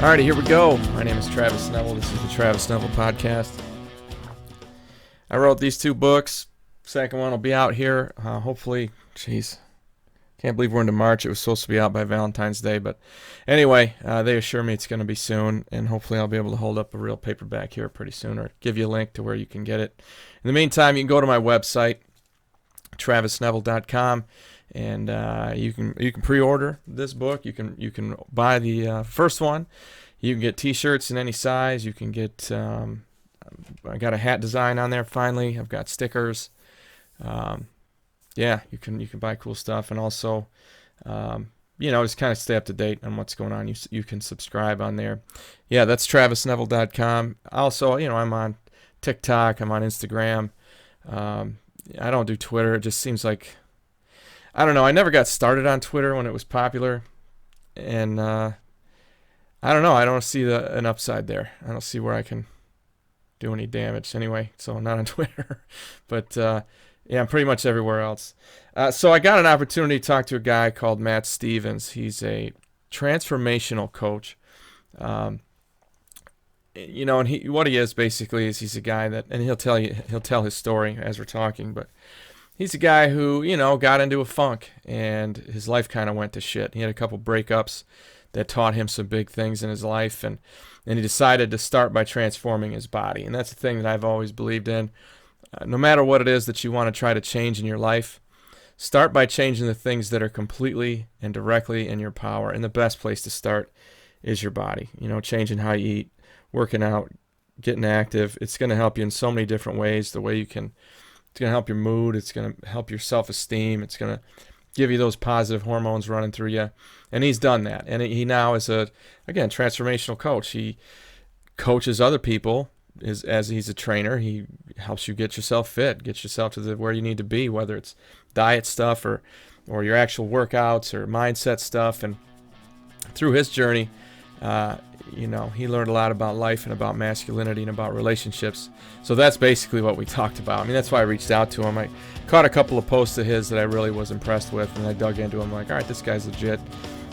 Alrighty, here we go. My name is Travis Neville. This is the Travis Neville Podcast. I wrote these two books. Second one will be out here. Hopefully, jeez, can't believe we're into March. It was supposed to be out by Valentine's Day, but anyway, they assure me it's going to be soon, and hopefully I'll be able to hold up a real paperback here pretty soon, or give you a link to where you can get it. In the meantime, you can go to my website, travisneville.com. And you can pre-order this book. You can buy the first one. You can get T-shirts in any size. You can get I got a hat design on there finally. I've got stickers. Yeah, you can buy cool stuff, and also just kind of stay up to date on what's going on. You can subscribe on there. Yeah, that's travisneville.com. Also, I'm on TikTok. I'm on Instagram. I don't do Twitter. It just seems like, I don't know. I never got started on Twitter when it was popular, and I don't know. I don't see an upside there. I don't see where I can do any damage anyway, so I'm not on Twitter. But yeah, I'm pretty much everywhere else. So I got an opportunity to talk to a guy called Matt Stephens. He's a transformational coach. And what he is basically is he's a guy that, and he'll tell his story as we're talking, but he's a guy who, got into a funk, and his life kind of went to shit. He had a couple breakups that taught him some big things in his life, and he decided to start by transforming his body. And that's the thing that I've always believed in. No matter what it is that you want to try to change in your life, start by changing the things that are completely and directly in your power. And the best place to start is your body. Changing how you eat, working out, getting active. It's going to help you in so many different ways. It's going to help your mood. It's going to help your self-esteem. It's going to give you those positive hormones running through you. And he's done that. And he now is transformational coach. He coaches other people as he's a trainer. He helps you get yourself fit, get yourself to where you need to be, whether it's diet stuff or your actual workouts or mindset stuff. And through his journey, he learned a lot about life and about masculinity and about relationships. So that's basically what we talked about. I mean, that's why I reached out to him. I caught a couple of posts of his that I really was impressed with, and I dug into him like, all right, this guy's legit.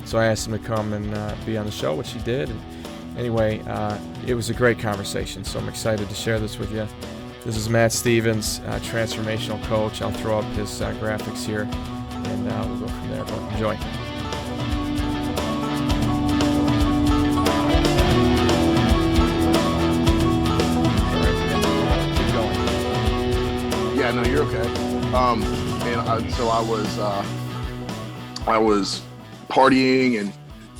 So I asked him to come and be on the show, which he did. And anyway, it was a great conversation, so I'm excited to share this with you. This is Matt Stephens, transformational coach. I'll throw up his graphics here, and we'll go from there. But enjoy. Yeah, no, you're okay. So I was partying, and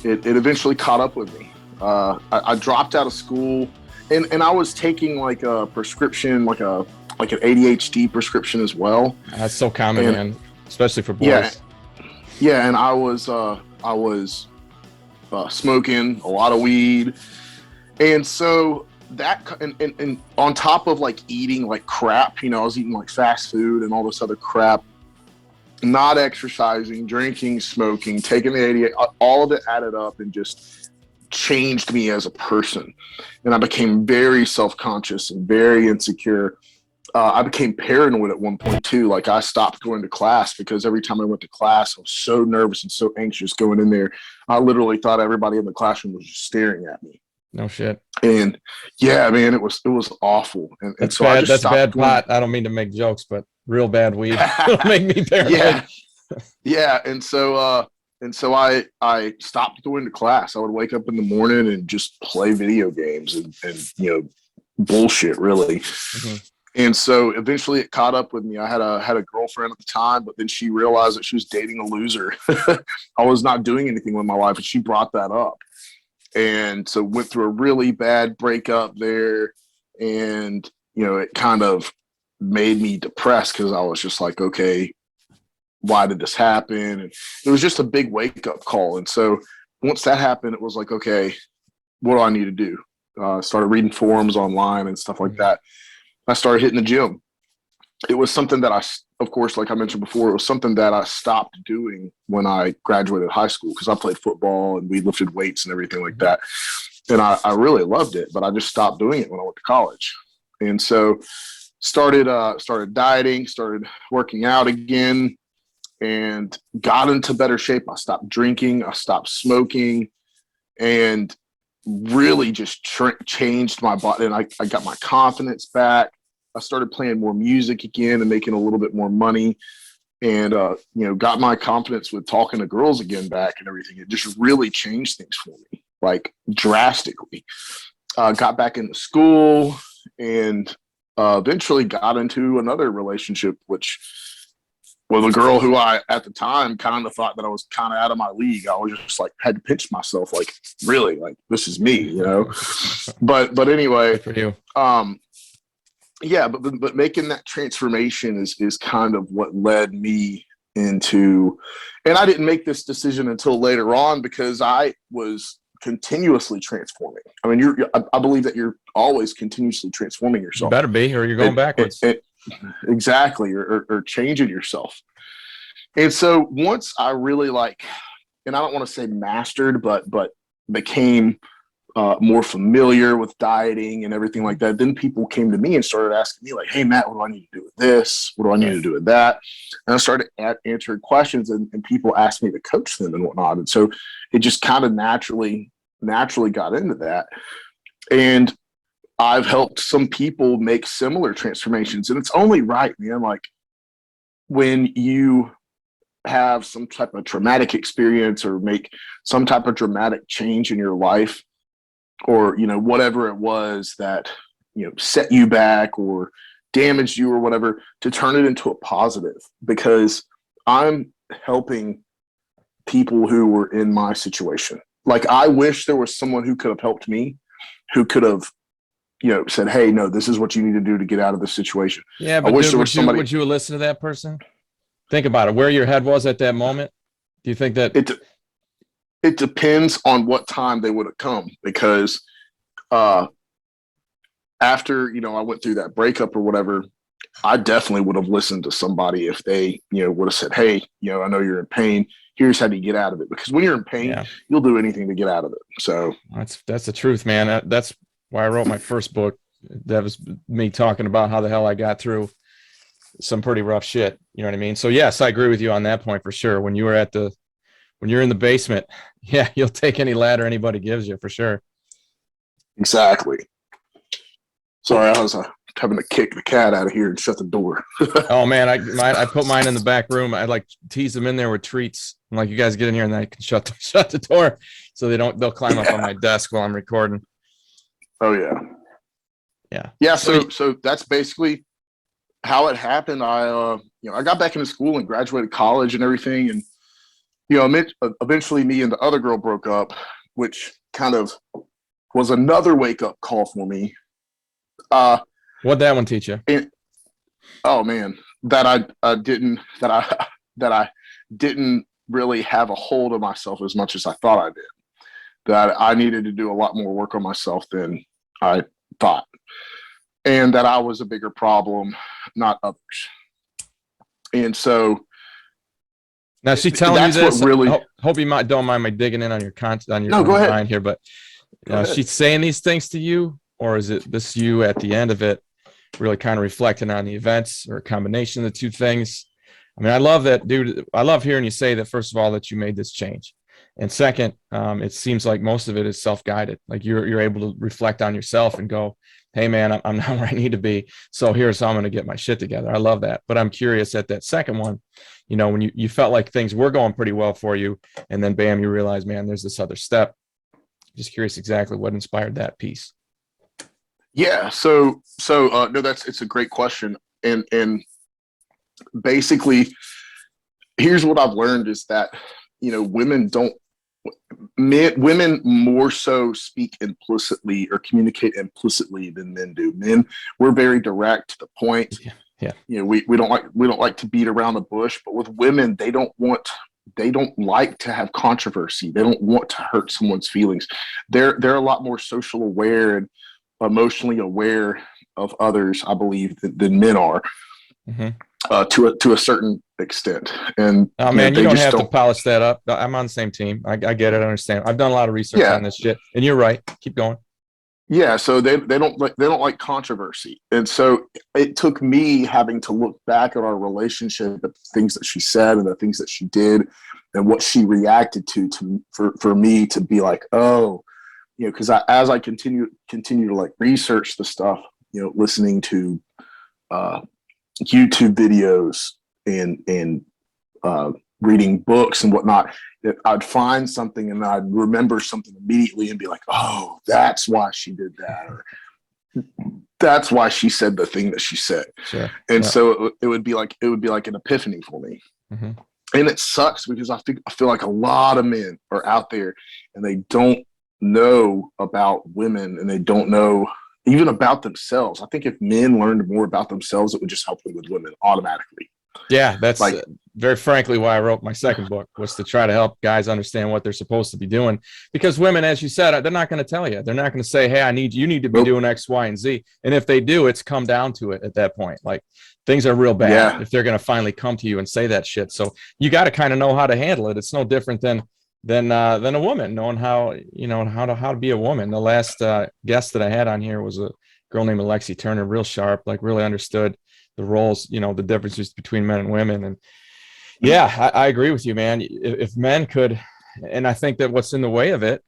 it eventually caught up with me. I dropped out of school, and I was taking like a prescription, like an ADHD prescription as well. That's so common, man, especially for boys. Yeah, and I was smoking a lot of weed, and so that and on top of like eating like crap, I was eating like fast food and all this other crap, not exercising, drinking, smoking, taking the ADHD, all of it added up and just changed me as a person. And I became very self-conscious and very insecure. I became paranoid at one point too. Like, I stopped going to class because every time I went to class, I was so nervous and so anxious going in there. I literally thought everybody in the classroom was just staring at me. No shit. And yeah, man, it was awful. And so bad. I just bad going. pot. I don't mean to make jokes, but real bad weed. It'll make me paranoid. Yeah. And so I stopped going to class. I would wake up in the morning and just play video games and bullshit, really. Mm-hmm. And so eventually it caught up with me. I had a girlfriend at the time, but then she realized that she was dating a loser. I was not doing anything with my life, and she brought that up. And so went through a really bad breakup there. And, it kind of made me depressed because I was just like, okay, why did this happen? And it was just a big wake up call. And so once that happened, it was like, okay, what do I need to do? Started reading forums online and stuff like that. I started hitting the gym. It was something that of course, like I mentioned before, it was something that I stopped doing when I graduated high school because I played football and we lifted weights and everything like that. And I really loved it, but I just stopped doing it when I went to college. And so started dieting, started working out again, and got into better shape. I stopped drinking, I stopped smoking, and really just changed my body, and I got my confidence back. I started playing more music again and making a little bit more money, and got my confidence with talking to girls again back and everything. It just really changed things for me, like drastically. Got back into school, and eventually got into another relationship, which with a girl who I, at the time, kind of thought that I was kind of out of my league. I was just like, had to pinch myself, like, really, like, this is me, you know? But anyway, good for you. Yeah, but making that transformation is kind of what led me into, and I didn't make this decision until later on because I was continuously transforming. I mean, I believe that you're always continuously transforming yourself. You better be, or you're going backwards. Exactly, or changing yourself. And so once I really and I don't want to say mastered, but became more familiar with dieting and everything like that, then people came to me and started asking me like, hey, Matt, what do I need to do with this? What do I need to do with that? And I started answering questions, and people asked me to coach them and whatnot. And so it just kind of naturally got into that. And I've helped some people make similar transformations, and it's only right, man. Like, when you have some type of traumatic experience or make some type of dramatic change in your life, or, whatever it was that, set you back or damaged you or whatever, to turn it into a positive, because I'm helping people who were in my situation. Like, I wish there was someone who could have helped me, who could have, said, hey, no, this is what you need to do to get out of this situation. Yeah, but I wish there was somebody. Would you listen to that person? Think about it. Where your head was at that moment. Do you think that it depends on what time they would have come? Because after I went through that breakup or whatever, I definitely would have listened to somebody if they would have said, hey, I know you're in pain. Here's how you get out of it. Because when you're in pain, you'll do anything to get out of it. So that's the truth, man. That's why I wrote my first book. That was me talking about how the hell I got through some pretty rough shit. You know what I mean? So yes, I agree with you on that point for sure. When you're in the basement, yeah, you'll take any ladder anybody gives you for sure. Exactly. Sorry, I was having to kick the cat out of here and shut the door. Oh man, I put mine in the back room. I like tease them in there with treats. I'm like, you guys get in here and I can shut the door so they'll climb up on my desk while I'm recording. Oh yeah. So that's basically how it happened. I got back into school and graduated college and everything, and eventually me and the other girl broke up, which kind of was another wake up call for me. What'd that one teach you? Oh man, that I didn't really have a hold of myself as much as I thought I did. That I needed to do a lot more work on myself than I thought, and that I was a bigger problem, not others. And so now she's telling you this. What really, hope you don't mind me digging in on your content on your no, go ahead. mind here, but she's saying these things to you, or is it this you at the end of it really kind of reflecting on the events, or a combination of the two things? I mean, I love that, dude. I love hearing you say that, first of all, that you made this change. And second, it seems like most of it is self-guided. Like you're able to reflect on yourself and go, hey man, I'm not where I need to be. So here's how I'm going to get my shit together. I love that. But I'm curious at that second one, when you felt like things were going pretty well for you, and then bam, you realize, man, there's this other step. Just curious exactly what inspired that piece. Yeah. So no, it's a great question. And basically, here's what I've learned is that, women more so speak implicitly or communicate implicitly than men do. Men, we're very direct to the point. Yeah. We don't like to beat around the bush, but with women, they don't like to have controversy. They don't want to hurt someone's feelings. They're a lot more social aware and emotionally aware of others, I believe, than men are. Mm-hmm. To a certain extent. And oh man, you don't have to polish that up. I'm on the same team. I get it. I understand. I've done a lot of research on this shit, and you're right. Keep going. Yeah, so they don't like controversy, and so it took me having to look back at our relationship, at the things that she said and the things that she did, and what she reacted to for me to be like, oh, because as I continue to like research the stuff, listening to YouTube videos and reading books and whatnot, that I'd find something and I'd remember something immediately and be like, oh, that's why she did that, or that's why she said the thing that she said. Sure. And so it would be like an epiphany for me. Mm-hmm. And it sucks because I feel like a lot of men are out there and they don't know about women and they don't know even about themselves. I think if men learned more about themselves, it would just help them with women automatically. Yeah, that's like, very frankly why I wrote my second book, was to try to help guys understand what they're supposed to be doing. Because women, as you said, they're not going to tell you. They're not going to say, hey, you need to be doing X, Y, and Z. And if they do, it's come down to it at that point. Like, things are real bad if they're going to finally come to you and say that shit. So you got to kind of know how to handle it. It's no different than a woman, knowing how to be a woman. The last guest that I had on here was a girl named Alexi Turner, real sharp, like really understood the roles, the differences between men and women. And yeah, I agree with you, man. If men could, and I think that what's in the way of it,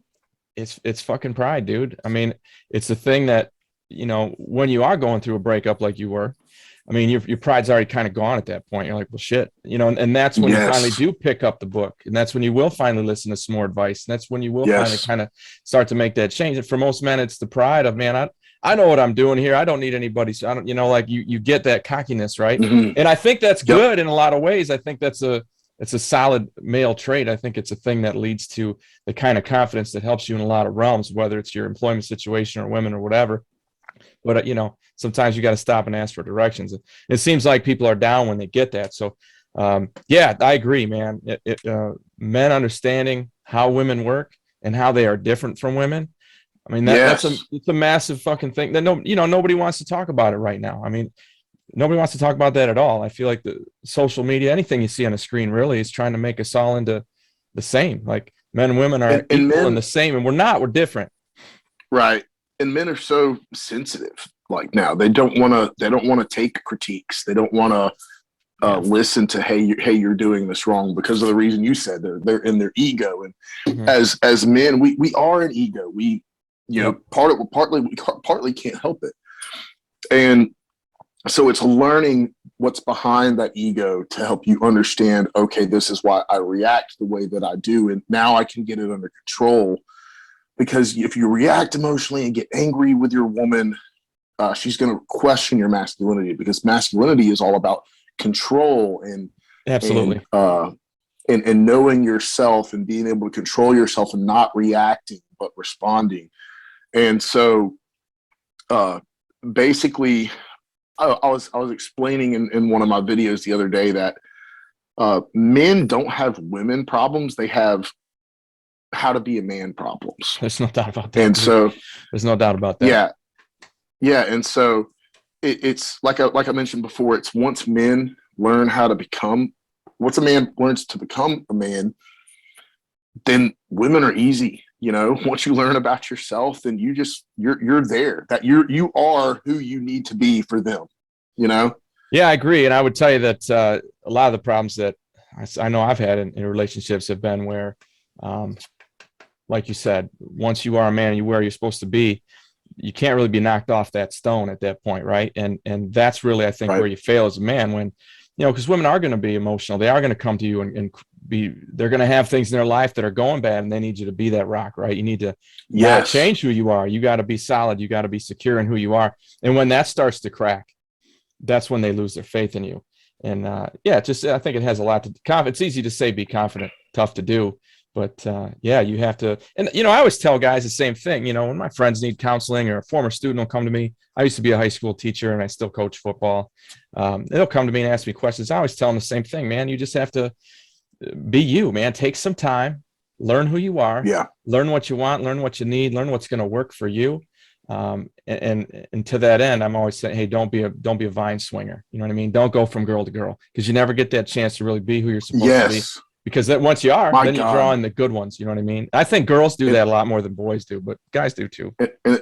it's fucking pride, dude. I mean, it's the thing that, when you are going through a breakup like you were, I mean, your pride's already kind of gone at that point. You're like, well, shit, and that's when you finally do pick up the book. And that's when you will finally listen to some more advice. And that's when you will finally kind of start to make that change. And for most men, it's the pride of, man, I know what I'm doing here. I don't need anybody. So I don't, like you get that cockiness, right? Mm-hmm. And I think that's good in a lot of ways. I think it's a solid male trait. I think it's a thing that leads to the kind of confidence that helps you in a lot of realms, whether it's your employment situation or women or whatever. But, sometimes you got to stop and ask for directions. It seems like people are down when they get that. So, yeah, I agree, man. Men understanding how women work and how they are different from women. I mean, it's a massive fucking thing that nobody wants to talk about it right now. I mean, nobody wants to talk about that at all. I feel like the social media, anything you see on the screen really is trying to make us all into the same. Like, men and women are equal and the same, and we're different. Right. And men are so sensitive. Like, now they don't want to take critiques. They don't want to listen to, hey, you're doing this wrong, because of the reason you said. They're in their ego. And as men, we are an ego. We, partly can't help it. And so it's learning what's behind that ego to help you understand, okay, this is why I react the way that I do. And now I can get it under control. Because if you react emotionally and get angry with your woman, she's going to question your masculinity, because masculinity is all about control and absolutely and knowing yourself and being able to control yourself and not reacting but responding. And so basically, I was explaining in one of my videos the other day that men don't have women problems; they have how to be a man problems. There's no doubt about that. And so there's no doubt about that. Yeah. And so it's like I mentioned before, it's once a man learns to become a man, then women are easy. Once you learn about yourself, then you're there, that you are who you need to be for them, Yeah, I agree. And I would tell you that a lot of the problems that I know I've had in relationships have been where, like you said, once you are a man and you're where you're supposed to be, you can't really be knocked off that stone at that point, right? And that's really, I think, where you fail as a man, when, because women are going to be emotional. They are going to come to you and they're going to have things in their life that are going bad, and they need you to be that rock, right? You need to not change who you are. You got to be solid. You got to be secure in who you are. And when that starts to crack, that's when they lose their faith in you. And I think it has a lot to it's easy to say, be confident, tough to do. But you have to, and I always tell guys the same thing. When my friends need counseling or a former student will come to me. I used to be a high school teacher and I still coach football. They'll come to me and ask me questions. I always tell them the same thing, man. You just have to be you, man. Take some time, learn who you are, learn what you want, learn what you need, learn what's going to work for you. And to that end, I'm always saying, hey, don't be a vine swinger. You know what I mean? Don't go from girl to girl, because you never get that chance to really be who you're supposed to be. Because that once you are, then you draw in the good ones. You know what I mean? I think girls do that a lot more than boys do, but guys do too. And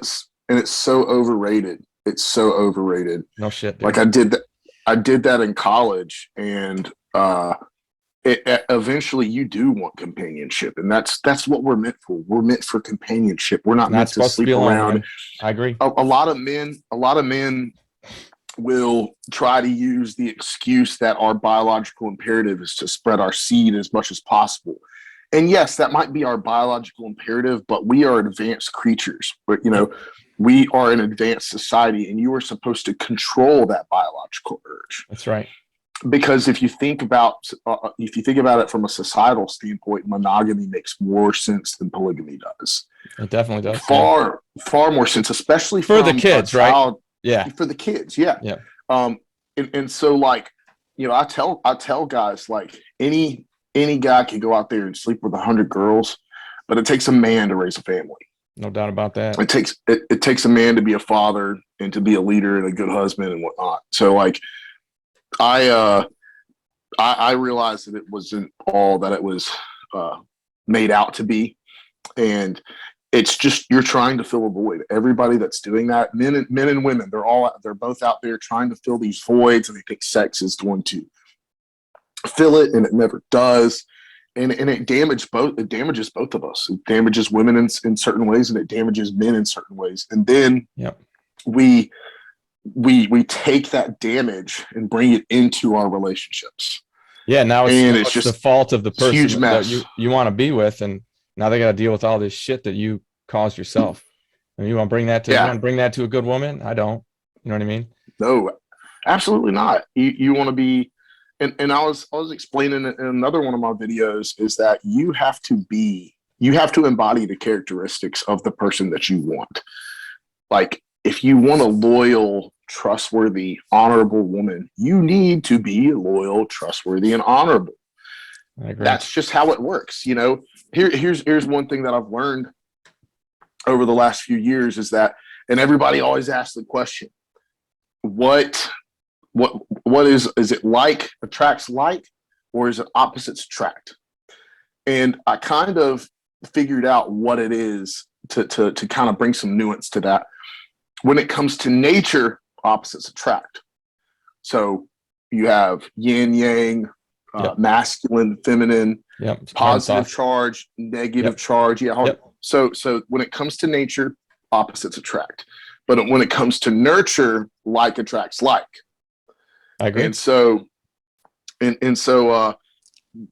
it's so overrated. It's so overrated. No shit, dude. Like I did that in college, and eventually you do want companionship, and that's what we're meant for. We're meant for companionship. We're not Not meant to supposed to be sleep alone, around. man. I agree. A lot of men will try to use the excuse that our biological imperative is to spread our seed as much as possible. And yes, that might be our biological imperative, but we are advanced creatures. But we are an advanced society, and you are supposed to control that biological urge. That's right. Because if you think about it from a societal standpoint, monogamy makes more sense than polygamy does. It definitely does. Far more sense, especially for the kids, right? Yeah, for the kids. Yeah. And so I tell guys, like, any guy can go out there and sleep with 100 girls, but it takes a man to raise a family. No doubt about that. It takes a man to be a father and to be a leader and a good husband and whatnot. So like, I realized that it wasn't all that it was made out to be, and it's just you're trying to fill a void. Everybody that's doing that, men and women, they're both out there trying to fill these voids, and they think sex is going to fill it, and it never does. And it damages both of us. It damages women in certain ways, and it damages men in certain ways. And then we take that damage and bring it into our relationships. Yeah, now it's just the fault of the person that you want to be with, and now they got to deal with all this shit that you caused yourself. And you want to bring that to you want to bring that to a good woman? I don't. You know what I mean? No, absolutely not. You want to be, and I was explaining in another one of my videos is that you have to embody the characteristics of the person that you want. Like, if you want a loyal, trustworthy, honorable woman, you need to be loyal, trustworthy, and honorable. I agree. That's just how it works. Here's one thing that I've learned over the last few years is that, and everybody always asks the question, what is it like attracts like, or is it opposites attract? And I kind of figured out what it is to kind of bring some nuance to that. When it comes to nature, opposites attract. So you have yin, yang, masculine, feminine, positive charge, negative charge. Yeah. So when it comes to nature, opposites attract. But when it comes to nurture, like attracts like. I agree. And so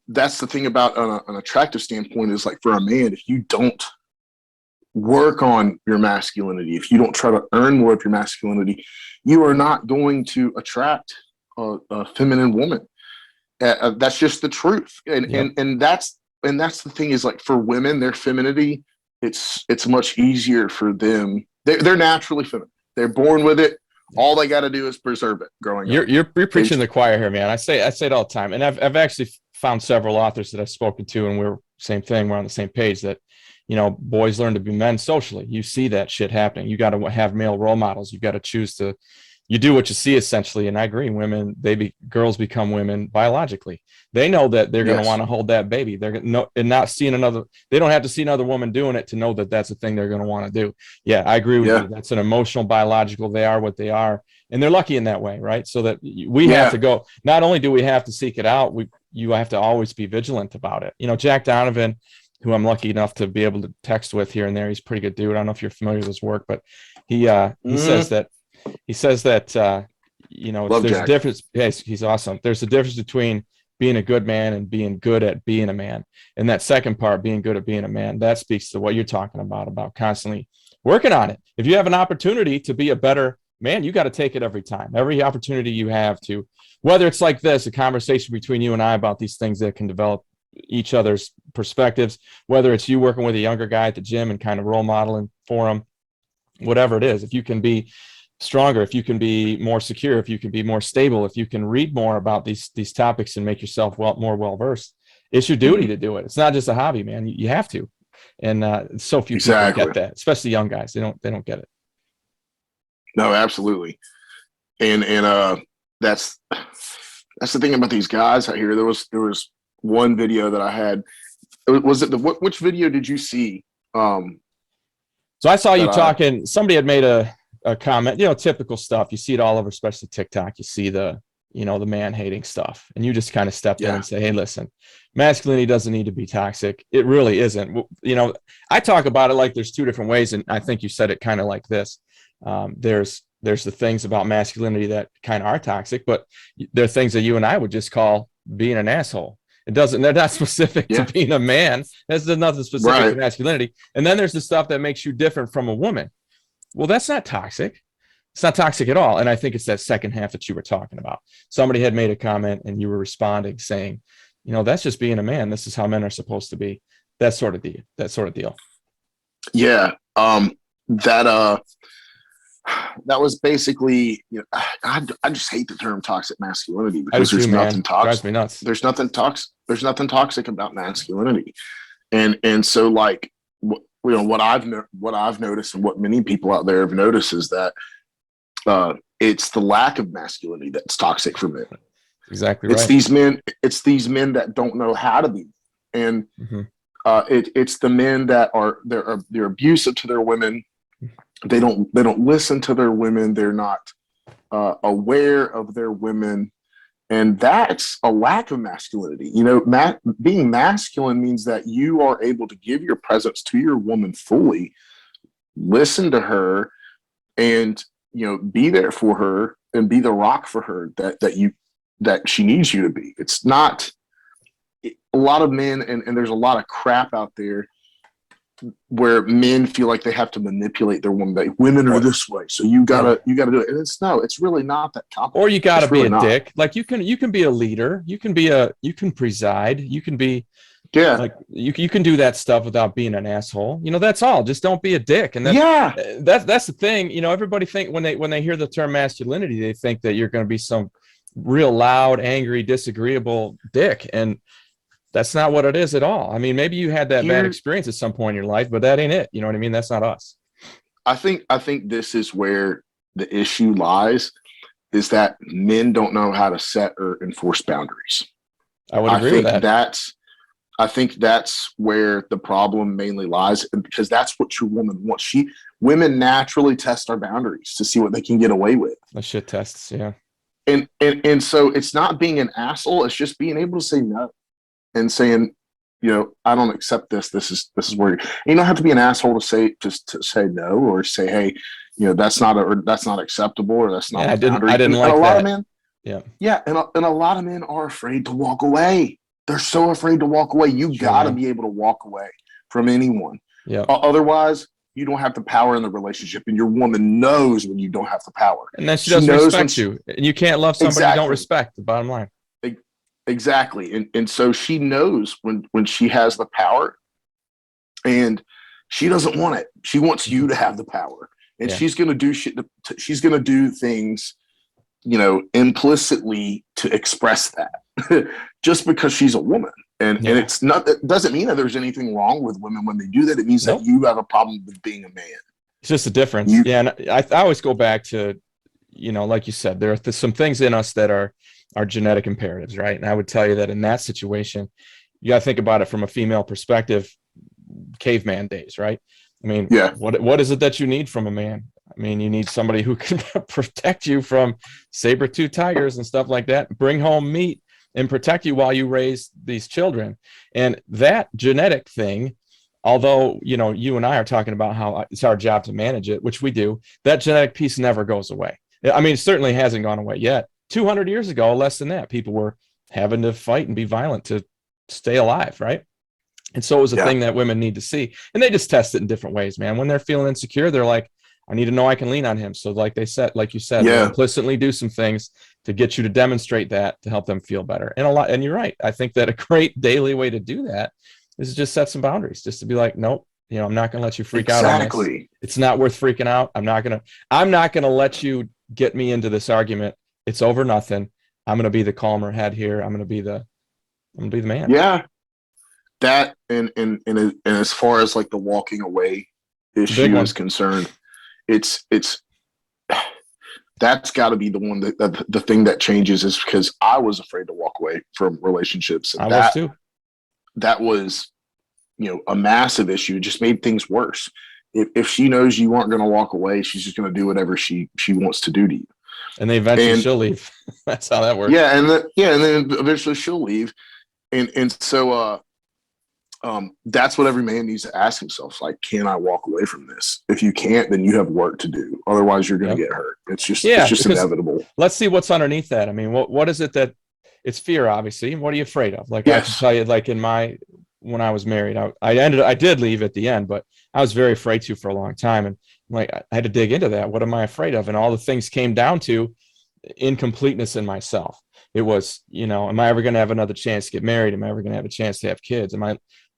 that's the thing about an attractive standpoint is, like, for a man, if you don't work on your masculinity, if you don't try to earn more of your masculinity, you are not going to attract a feminine woman. That's just the truth. And that's the thing is, like, for women, their femininity, it's much easier for them. They're naturally feminine. They're born with it. All they got to do is preserve it growing up. You're preaching the choir here, man. I say it all the time. And I've actually found several authors that I've spoken to, and we're on the same page, that boys learn to be men socially. You see that shit happening. You got to have male role models. You got to choose to, you do what you see, essentially. And I agree. Girls become women biologically. They know that they're going to want to hold that baby. They're not seeing they don't have to see another woman doing it to know that that's the thing they're going to want to do. Yeah, I agree with you. That's an emotional, biological. They are what they are. And they're lucky in that way, right? So that we have to go, not only do we have to seek it out, you have to always be vigilant about it. Jack Donovan, who I'm lucky enough to be able to text with here and there. He's a pretty good dude. I don't know if you're familiar with his work, but he says that there's a difference. Yes, he's awesome. There's a difference between being a good man and being good at being a man. And that second part, being good at being a man, that speaks to what you're talking about constantly working on it. If you have an opportunity to be a better man, you got to take it every time. Every opportunity you have to, whether it's like this, a conversation between you and I about these things that can develop each other's perspectives, whether it's you working with a younger guy at the gym and kind of role modeling for him, whatever it is. If you can be stronger, if you can be more secure, if you can be more stable, if you can read more about these topics and make yourself more well-versed, it's your duty to do it. It's not just a hobby, man. You have to. And so few people get that, especially young guys. They don't get it. No, absolutely. And that's the thing about these guys out here. There was one video that I had. Was it which video did you see? So I saw you talking. Somebody had made a comment. Typical stuff. You see it all over, especially TikTok. You see the the man hating stuff. And you just kind of stepped in Yeah. and say, hey, listen, masculinity doesn't need to be toxic. It really isn't. I talk about it like there's two different ways. And I think you said it kind of like this. There's the things about masculinity that kind of are toxic, but there are things that you and I would just call being an asshole. They're not specific to being a man. There's nothing specific to masculinity. And then there's the stuff that makes you different from a woman. Well, that's not toxic. It's not toxic at all. And I think it's that second half that you were talking about. Somebody had made a comment and you were responding saying, that's just being a man. This is how men are supposed to be. That sort of deal. Yeah. That was basically, I just hate the term toxic masculinity because there's nothing toxic. Drives me nuts. There's nothing toxic about masculinity. And so like, what I've noticed and what many people out there have noticed is that it's the lack of masculinity that's toxic for men. Exactly. It's right. It's these men that don't know how to be. And it's the men that they're abusive to their women. They don't listen to their women. They're not aware of their women. And that's a lack of masculinity. Being masculine means that you are able to give your presence to your woman fully, listen to her, and be there for her and be the rock for her that she needs you to be. It's not a lot of men, and there's a lot of crap out there where men feel like they have to manipulate their woman. Like, women are this way, so you gotta do it. And it's really not that complicated. Or you gotta be a dick. Like you can be a leader. You can preside. You can be like you can do that stuff without being an asshole. That's all. Just don't be a dick. And that's the thing. Everybody think when they hear the term masculinity, they think that you're going to be some real loud, angry, disagreeable dick, and that's not what it is at all. I mean, maybe you had that bad experience at some point in your life, but that ain't it. You know what I mean? That's not us. I think this is where the issue lies, is that men don't know how to set or enforce boundaries. I would agree with that. I think that's where the problem mainly lies, because that's what your woman wants. Women naturally test our boundaries to see what they can get away with. The shit tests, yeah. And so it's not being an asshole. It's just being able to say no. And saying, I don't accept this. This is where you don't have to be an asshole to say no, or say, hey, that's not acceptable, or that's not. I didn't like that. A lot of men, and a lot of men are afraid to walk away. They're so afraid to walk away. You got to be able to walk away from anyone. Yeah. Otherwise, you don't have the power in the relationship, and your woman knows when you don't have the power. And then she doesn't respect you, and you can't love somebody you don't respect. The bottom line. Exactly. And so she knows when she has the power, and she doesn't want it. She wants you to have the power, and she's going to do shit. She's going to do things, implicitly to express that just because she's a woman. And it's not, it doesn't mean that there's anything wrong with women when they do that. It means that you have a problem with being a man. It's just a difference. And I always go back to, like you said, there are some things in us that are genetic imperatives, right? And I would tell you that in that situation, you got to think about it from a female perspective, caveman days, right? I mean, what is it that you need from a man? I mean, you need somebody who can protect you from saber-toothed tigers and stuff like that, bring home meat and protect you while you raise these children. And that genetic thing, although, you and I are talking about how it's our job to manage it, which we do, that genetic piece never goes away. I mean, it certainly hasn't gone away yet. 200 years ago, less than that, people were having to fight and be violent to stay alive, right? And so it was a thing that women need to see. And they just test it in different ways, man. When they're feeling insecure, they're like, I need to know I can lean on him. So like you said, they'll implicitly do some things to get you to demonstrate that, to help them feel better. And you're right. I think that a great daily way to do that is just set some boundaries, just to be like, nope, I'm not going to let you freak out on this. It's not worth freaking out. I'm not going to let you get me into this argument. It's over nothing. I'm going to be the calmer head here. I'm going to be the man. Yeah. That and as far as like the walking away issue is concerned, it's that's got to be the one that the thing that changes, is because I was afraid to walk away from relationships. And I was too. That was, a massive issue. It just made things worse. If she knows you aren't going to walk away, she's just going to do whatever she wants to do to you. And they eventually And she'll leave. That's how that works. yeah, and then eventually she'll leave. And so that's what every man needs to ask himself. Like, can I walk away from this? If you can't, then you have work to do. Otherwise, you're going to get hurt. It's just inevitable. Let's see what's underneath that. I mean, what is it that it's fear, obviously. What are you afraid of? Like, I can tell you, like when I was married, I did leave at the end, but I was very afraid to for a long time. And like, I had to dig into that. What am I afraid of? And all the things came down to incompleteness in myself. It was, am I ever going to have another chance to get married? Am I ever going to have a chance to have kids?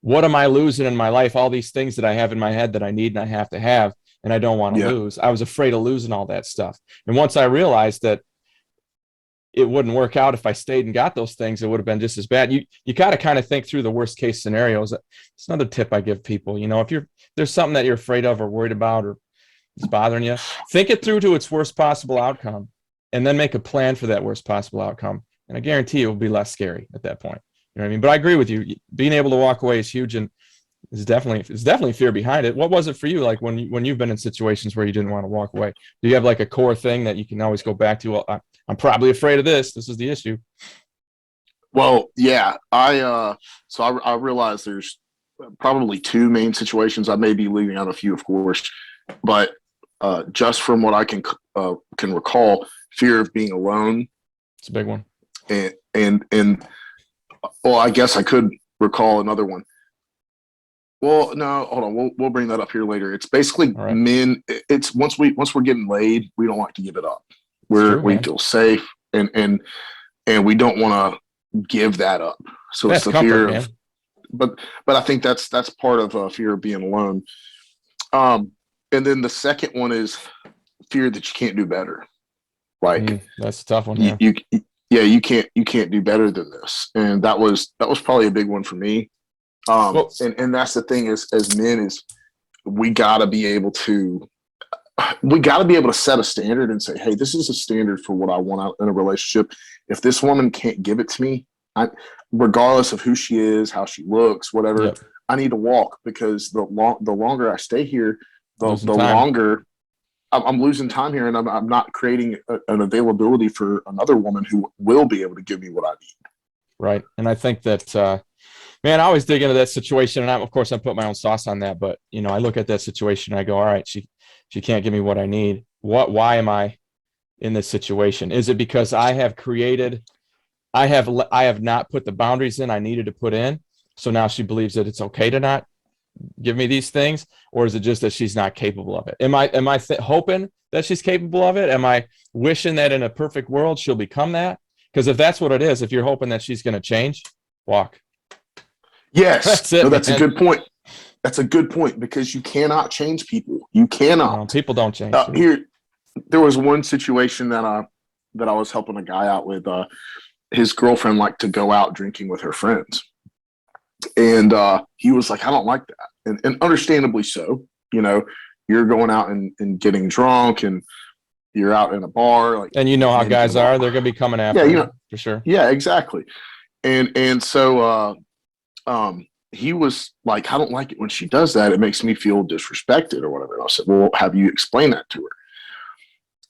What am I losing in my life? All these things that I have in my head that I need and I have to have, and I don't want to lose. I was afraid of losing all that stuff. And once I realized that it wouldn't work out if I stayed and got those things, it would have been just as bad. You got to kind of think through the worst case scenarios. It's another tip I give people. If there's something that you're afraid of or worried about or it's bothering you, think it through to its worst possible outcome, and then make a plan for that worst possible outcome. And I guarantee it will be less scary at that point. You know what I mean? But I agree with you. Being able to walk away is huge, and there's definitely fear behind it. What was it for you? Like when you've been in situations where you didn't want to walk away, do you have like a core thing that you can always go back to? Well, I'm probably afraid of this. This is the issue. Well, yeah, I realize there's probably two main situations. I may be leaving out a few, of course, but just from what I can recall, fear of being alone. It's a big one. And well, I guess I could recall another one. Well, no, hold on. We'll bring that up here later. It's basically men. It's once we're getting laid, we don't like to give it up. We feel safe and we don't want to give that up. So that's it's the fear of, but I think that's part of fear of being alone. And then the second one is fear that you can't do better. Like that's a tough one. You can't do better than this. And that was probably a big one for me. And that's the thing is, as men, is we gotta be able to set a standard and say, hey, this is a standard for what I want out in a relationship. If this woman can't give it to me, regardless of who she is, how she looks, whatever, I need to walk, because the longer I stay here, the longer I'm losing time here, and I'm not creating an availability for another woman who will be able to give me what I need. Right. And I think that, man, I always dig into that situation, and of course I put my own sauce on that, but I look at that situation and I go, all right, she can't give me what I need. Why am I in this situation? Is it because I have not put the boundaries in I needed to put in? So now she believes that it's okay to not give me these things, or is it just that she's not capable of it? Am I hoping that she's capable of it? Am I wishing that in a perfect world she'll become that? Because if that's what it is, if you're hoping that she's going to change, walk. Yes, that's a good point. That's a good point, because you cannot change people. You cannot. No, people don't change. There was one situation that I was helping a guy out with. His girlfriend liked to go out drinking with her friends, and he was like, "I don't like that," and understandably so. You're going out and getting drunk, and you're out in a bar, and how guys are. They're going to be coming after. Yeah, for sure. Yeah, exactly. And so he was like, I don't like it when she does that. It makes me feel disrespected or whatever. And I said, well, have you explained that to her?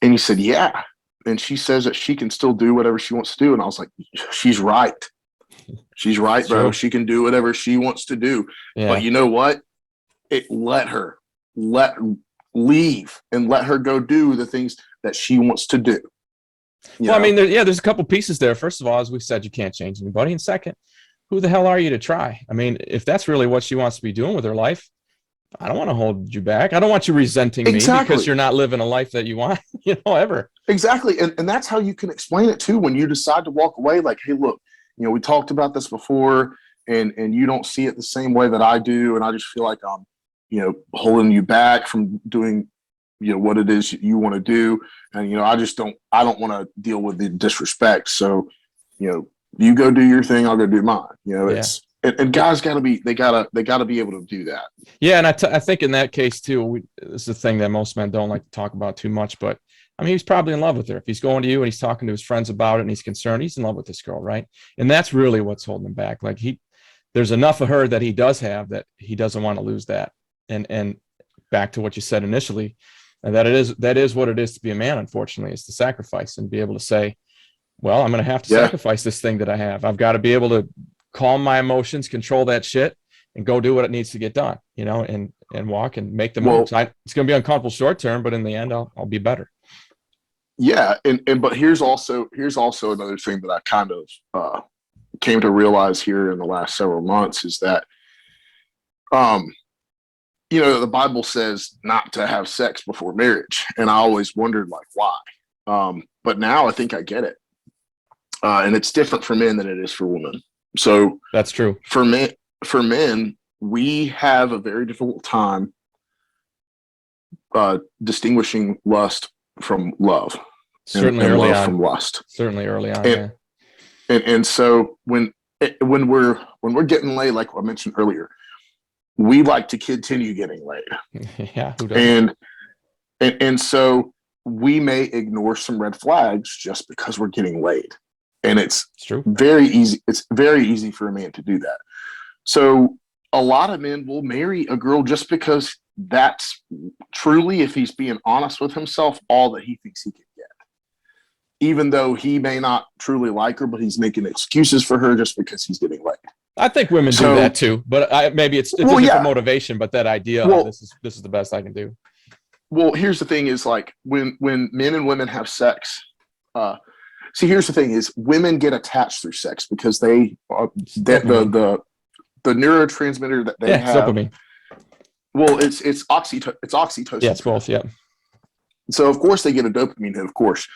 And he said, yeah. And she says that she can still do whatever she wants to do. And I was like, she's right. She's right, bro. True. She can do whatever she wants to do. Yeah. But you know what? Let her leave and let her go do the things that she wants to do. Well, I mean, there's a couple pieces there. First of all, as we said, you can't change anybody. And second, who the hell are you to try? I mean, if that's really what she wants to be doing with her life, I don't want to hold you back. I don't want you resenting me because you're not living a life that you want, ever. Exactly. And that's how you can explain it too. When you decide to walk away, like, hey, look, we talked about this before, and you don't see it the same way that I do. And I just feel like I'm, holding you back from doing, what it is you want to do. And, I don't want to deal with the disrespect. So, you go do your thing, I'll go do mine. It's, and guys gotta be able to do that. Yeah. And I think in that case too, this is the thing that most men don't like to talk about too much, but I mean, he's probably in love with her. If he's going to you and he's talking to his friends about it and he's concerned, he's in love with this girl. Right. And that's really what's holding him back. Like there's enough of her that he does have that he doesn't want to lose that. And back to what you said initially, and that is what it is to be a man. Unfortunately, is to sacrifice and be able to say, well, I'm going to have to sacrifice this thing that I have. I've got to be able to calm my emotions, control that shit, and go do what it needs to get done, and walk and make the moves. It's going to be uncomfortable short term, but in the end, I'll be better. Yeah. But here's also another thing that I kind of came to realize here in the last several months is that, the Bible says not to have sex before marriage. And I always wondered like, why? But now I think I get it. And it's different for men than it is for women. So that's true. For men, we have a very difficult time distinguishing lust from love. Certainly and early love on. From lust. Certainly early on. And so when we're getting laid, like I mentioned earlier, we like to continue getting laid. Yeah, who doesn't? And so we may ignore some red flags just because we're getting laid. And it's true. Very easy. It's very easy for a man to do that. So a lot of men will marry a girl just because that's truly, if he's being honest with himself, all that he thinks he can get. Even though he may not truly like her, but he's making excuses for her just because he's getting laid. I think women do that too, but maybe it's a different motivation. But that idea of this is the best I can do. Well, here's the thing: is like when men and women have sex. Here's the thing: is women get attached through sex because the neurotransmitter that they have. Dopamine. Well, it's oxytocin. Yeah, it's both. Yeah. So of course they get a dopamine hit, of course,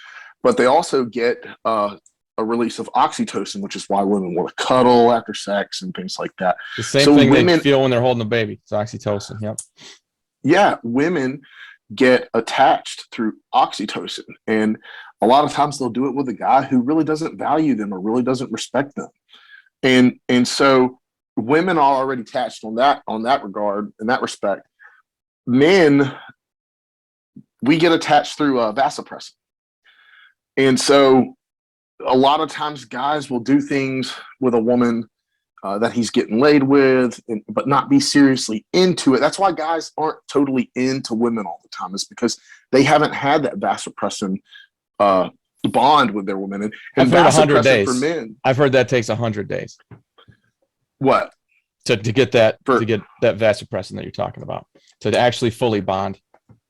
but they also get a release of oxytocin, which is why women want to cuddle after sex and things like that. The same thing they feel when they're holding a baby. It's oxytocin. Yep. Yeah, women get attached through oxytocin, and a lot of times they'll do it with a guy who really doesn't value them or really doesn't respect them, and so women are already attached on that regard, in that respect. Men, we get attached through vasopressin, and so a lot of times guys will do things with a woman that he's getting laid with, but not be seriously into it. That's why guys aren't totally into women all the time, is because they haven't had that vasopressin bond with their women. And I've heard 100 days. For men, I've heard that takes 100 days. What? To get that vasopressin that you're talking about, to actually fully bond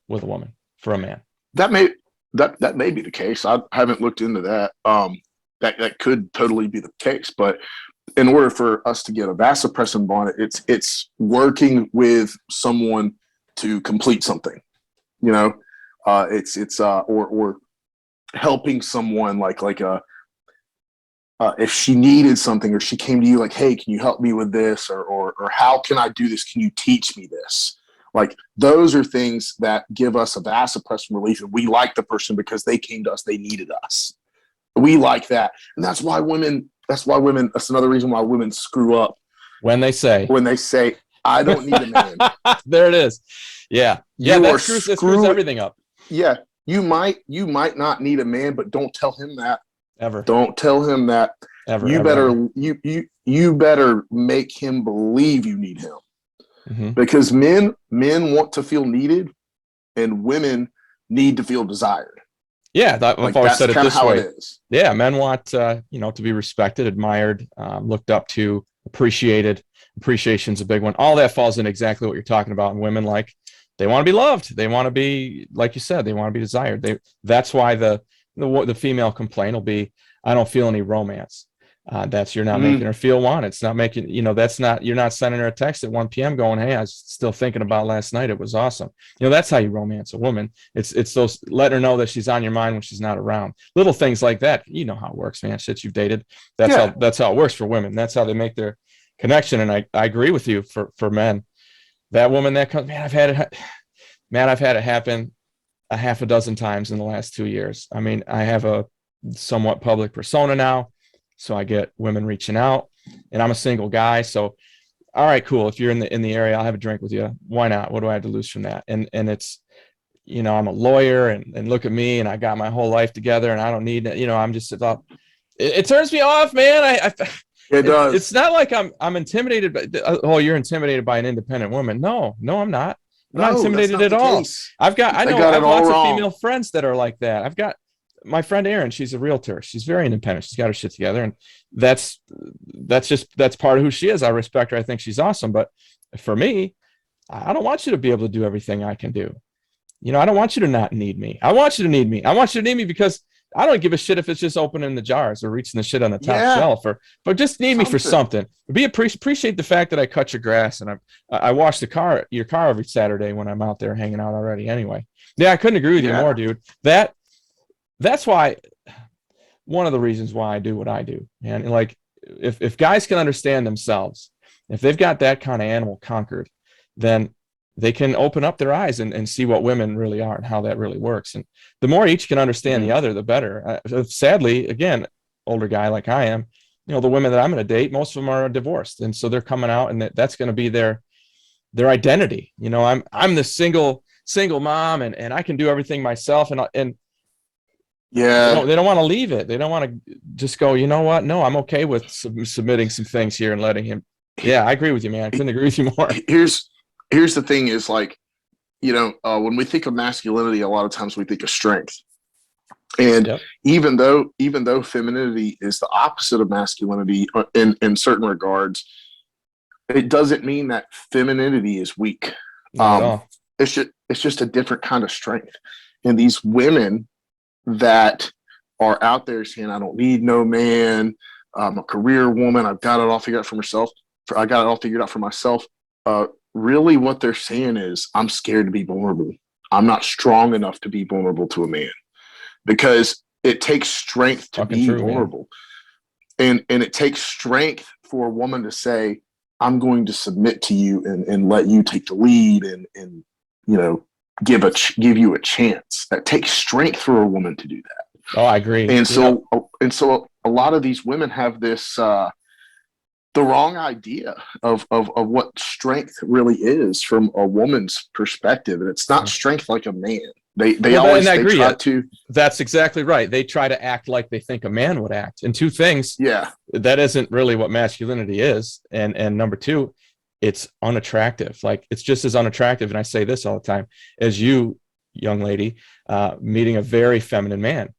with a woman for a man. That may be the case. I haven't looked into that. That could totally be the case, but in order for us to get a vasopressin bond, it's working with someone to complete something, or helping someone like if she needed something, or she came to you like, hey, can you help me with this? Or how can I do this? Can you teach me this? Like, those are things that give us a vasopressin relief. And we like the person because they came to us, they needed us. We like that. And that's another reason why women screw up. When they say, I don't need a man. There it is. Yeah. Yeah. That screws everything up. Yeah. You might not need a man, but don't tell him that. Ever. Don't tell him that. Ever. You better make him believe you need him. Mm-hmm. Because men want to feel needed, and women need to feel desired. Yeah, I've always said it this way. It is. Yeah, men want to be respected, admired, looked up to, appreciated. Appreciation's a big one. All that falls in exactly what you're talking about. And women, they want to be loved. They want to be, like you said, they want to be desired. That's why the female complaint will be, I don't feel any romance. That's, you're not making her feel wanted. It's not making, you're not sending her a text at 1 p.m. going, hey, I was still thinking about last night. It was awesome. That's how you romance a woman. It's those, let her know that she's on your mind when she's not around. Little things like that. You know how it works, man. Shit you've dated. That's how it works for women. That's how they make their connection. And I agree with you for men. That woman that comes, I've had it happen a half a dozen times in the last 2 years. I mean, I have a somewhat public persona now. So I get women reaching out, and I'm a single guy. So, all right, cool. If you're in the area, I'll have a drink with you. Why not? What do I have to lose from that? And it's, I'm a lawyer, and look at me, and I got my whole life together, and I don't need it. I'm just about, it turns me off, man. It does. It's not like I'm intimidated by, oh, you're intimidated by an independent woman. No, I'm not. I'm not No, that's intimidated not at the all. case. I They know got I it have all lots of wrong. female friends that are like that. I've got my friend Erin, she's a realtor. She's very independent. She's got her shit together. And that's part of who she is. I respect her. I think she's awesome. But for me, I don't want you to be able to do everything I can do. I don't want you to not need me. I want you to need me. I want you to need me because I don't give a shit if it's just opening the jars or reaching the shit on the top Yeah, shelf, but just need me for something. something. Appreciate the fact that I cut your grass and I wash your car every Saturday when I'm out there hanging out already. Anyway, yeah, I couldn't agree with you more, Yeah. dude. That's why one of the reasons why I do what I do, man. And like, if guys can understand themselves, if they've got that kind of animal conquered, then they can open up their eyes and see what women really are and how that really works. And the more each can understand the other, the better. Sadly, again, older guy like I am, the women that I'm going to date, most of them are divorced, and so they're coming out, and that's going to be their identity. I'm the single mom, and I can do everything myself, and Yeah. they don't want to leave it. They don't want to just go, you know what? No, I'm okay with submitting some things here and letting him. Yeah, I agree with you, man. I couldn't agree with you more. Here's the thing is like, when we think of masculinity, a lot of times we think of strength. And Yep. even though femininity is the opposite of masculinity in certain regards, it doesn't mean that femininity is weak. Not at all. It's just a different kind of strength. And these women that are out there saying, I don't need no man, I'm a career woman, I've got it all figured out for myself. I got it all figured out for myself. Really what they're saying is, I'm scared to be vulnerable. I'm not strong enough to be vulnerable to a man, because it takes strength to Fucking be true, man. vulnerable. And it takes strength for a woman to say, I'm going to submit to you and let you take the lead and give you a chance. That takes strength for a woman to do that. Oh, I agree. And so a lot of these women have this the wrong idea of what strength really is from a woman's perspective. And it's not strength like a man. They always try to. That's exactly right. They try to act like they think a man would act. And two things, Yeah. that isn't really what masculinity is. And number two, it's unattractive. Like, it's just as unattractive, and I say this all the time, as you, young lady, meeting a very feminine man.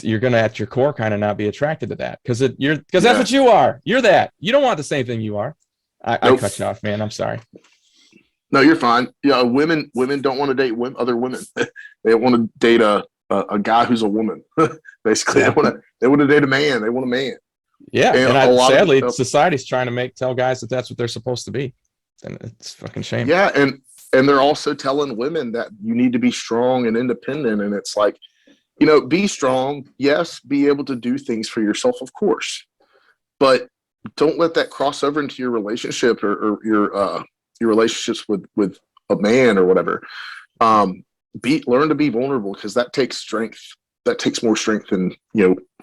You're going to at your core kind of not be attracted to that because that's what you are. You're that. You don't want the same thing you are. I cut you off, man. I'm sorry. No, you're fine. Yeah, women don't want to date other women. They want to date a guy who's a woman. Basically, Yeah. they want to date a man. They want a man. Yeah, and sadly, society's trying to tell guys that that's what they're supposed to be, and it's fucking shame. Yeah, and they're also telling women that you need to be strong and independent, and it's like, be strong. Yes, be able to do things for yourself, of course, but don't let that cross over into your relationship or your relationships with a man or whatever. Learn to be vulnerable, because that takes strength. That takes more strength than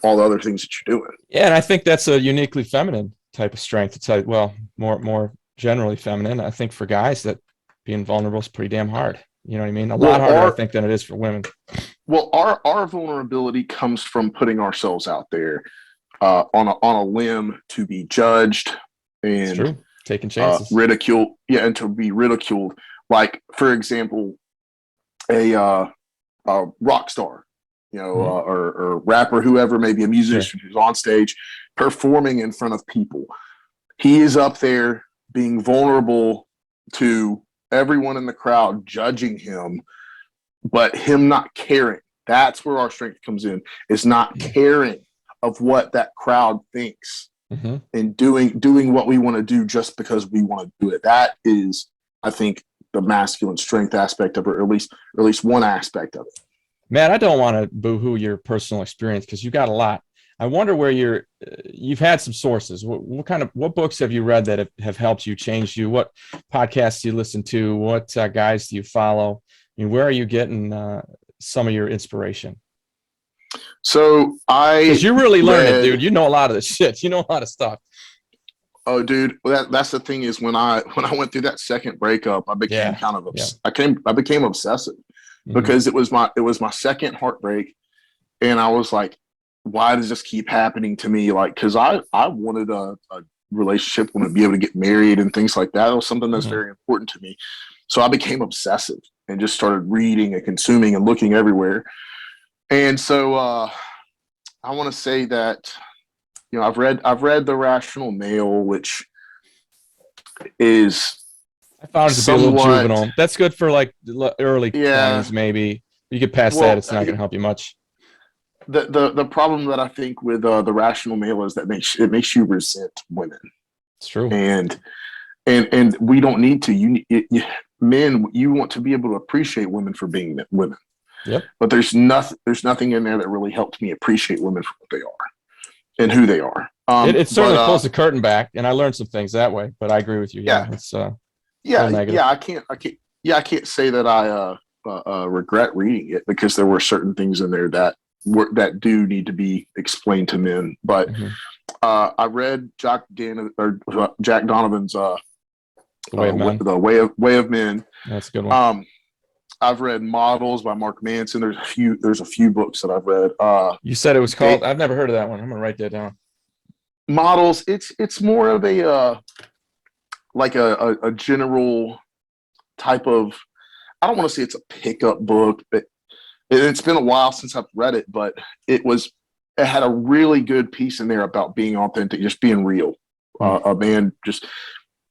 all the other things that you're doing. Yeah, and I think that's a uniquely feminine type of strength. It's like, well, more generally feminine. I think for guys that being vulnerable is pretty damn hard. You know what I mean? A lot harder, I think, than it is for women. Well, our vulnerability comes from putting ourselves out there on a limb to be judged and taking chances, ridiculed. Yeah, and to be ridiculed. Like, for example, a rock star, or rapper, whoever, maybe a musician who's on stage performing in front of people. He is up there being vulnerable to everyone in the crowd judging him, but him not caring. That's where our strength comes in, is not caring of what that crowd thinks, and doing what we want to do just because we want to do it. That is, I think, the masculine strength aspect of it, or at least one aspect of it. Matt, I don't want to boo-hoo your personal experience, because you got a lot. I wonder where you've had some sources. What books have you read that have helped you, changed you? What podcasts do you listen to? What guys do you follow? I mean, where are you getting some of your inspiration? So because you really learned it, dude. You know a lot of this shit. You know a lot of stuff. Oh, dude, that's the thing is, when I went through that second breakup, I became I became obsessive, because it was my second heartbreak, and I was like, why does this keep happening to me? Like, because I wanted a relationship, wanted to be able to get married and things like that. It was something that's very important to me. So I became obsessive and just started reading and consuming and looking everywhere. And so I want to say that, I've read The Rational Male, which is I found it to be a little somewhat, juvenile. That's good for like early yeah. 20s, maybe. You get past that, Well, it's not going to help you much. the problem that I think with The Rational Male is that it makes you resent women, It's true. and we don't need to. Men, you want to be able to appreciate women for being women. Yep. But there's nothing in there that really helped me appreciate women for what they are and who they are. It certainly pulls the curtain back, and I learned some things that way. But I agree with you. Yeah, it's a little negative. I can't say that I regret reading it, because there were certain things in there that do need to be explained to men. But I read Jack Donovan's The Way of Men. The Way of Men. That's a good one. I've read Models by Mark Manson. There's a few books that I've read. You said it was called. I've never heard of that one. I'm gonna write that down. Models. It's more of a like a general type of. I don't want to say it's a pickup book, but it's been a while since I've read it. But it had a really good piece in there about being authentic, just being real. A man just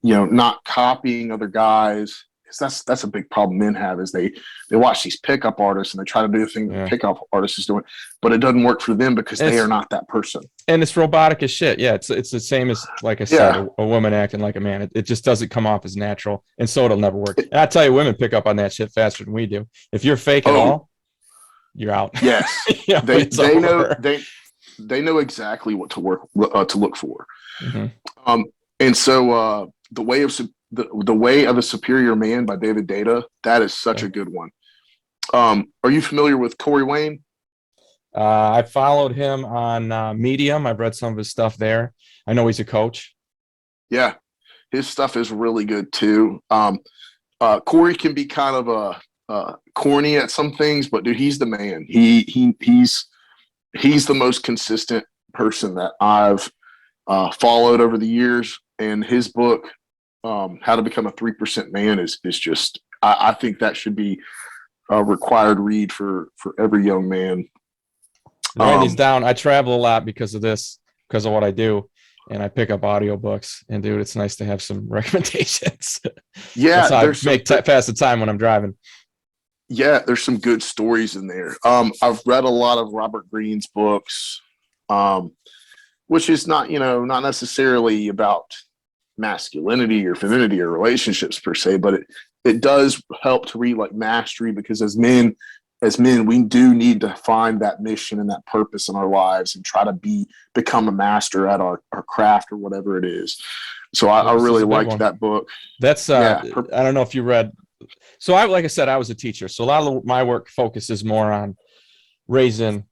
not copying other guys. That's a big problem men have, is they watch these pickup artists and they try to do the thing that pickup artists is doing, but it doesn't work for them because they are not that person. And it's robotic as shit. Yeah, it's the same as, like I said, a woman acting like a man. It just doesn't come off as natural, and so it'll never work. And I tell you, women pick up on that shit faster than we do. If you're fake at all, you're out. Yes, they know exactly what to look for. And so The Way of a Superior Man by David Data, that is such a good one. Are you familiar with Corey Wayne? I followed him on Medium. I've read some of his stuff there. I know he's a coach. Yeah, his stuff is really good too. Corey can be kind of corny at some things, but dude, he's the man. He's the most consistent person that I've followed over the years, and his book, How to Become a 3% Man, is just, I think that should be a required read for every young man. Writing these down. I travel a lot because of this, because of what I do, and I pick up audiobooks. And dude, it's nice to have some recommendations. Yeah, that's how I pass the time when I'm driving. Yeah, there's some good stories in there. I've read a lot of Robert Greene's books, which is not necessarily about masculinity or femininity or relationships per se, but it does help to read like mastery, because as men, we do need to find that mission and that purpose in our lives and try to become a master at our craft or whatever it is. So I really liked that book. That's I don't know if you read. So like I said, I was a teacher. So a lot of my work focuses more on raising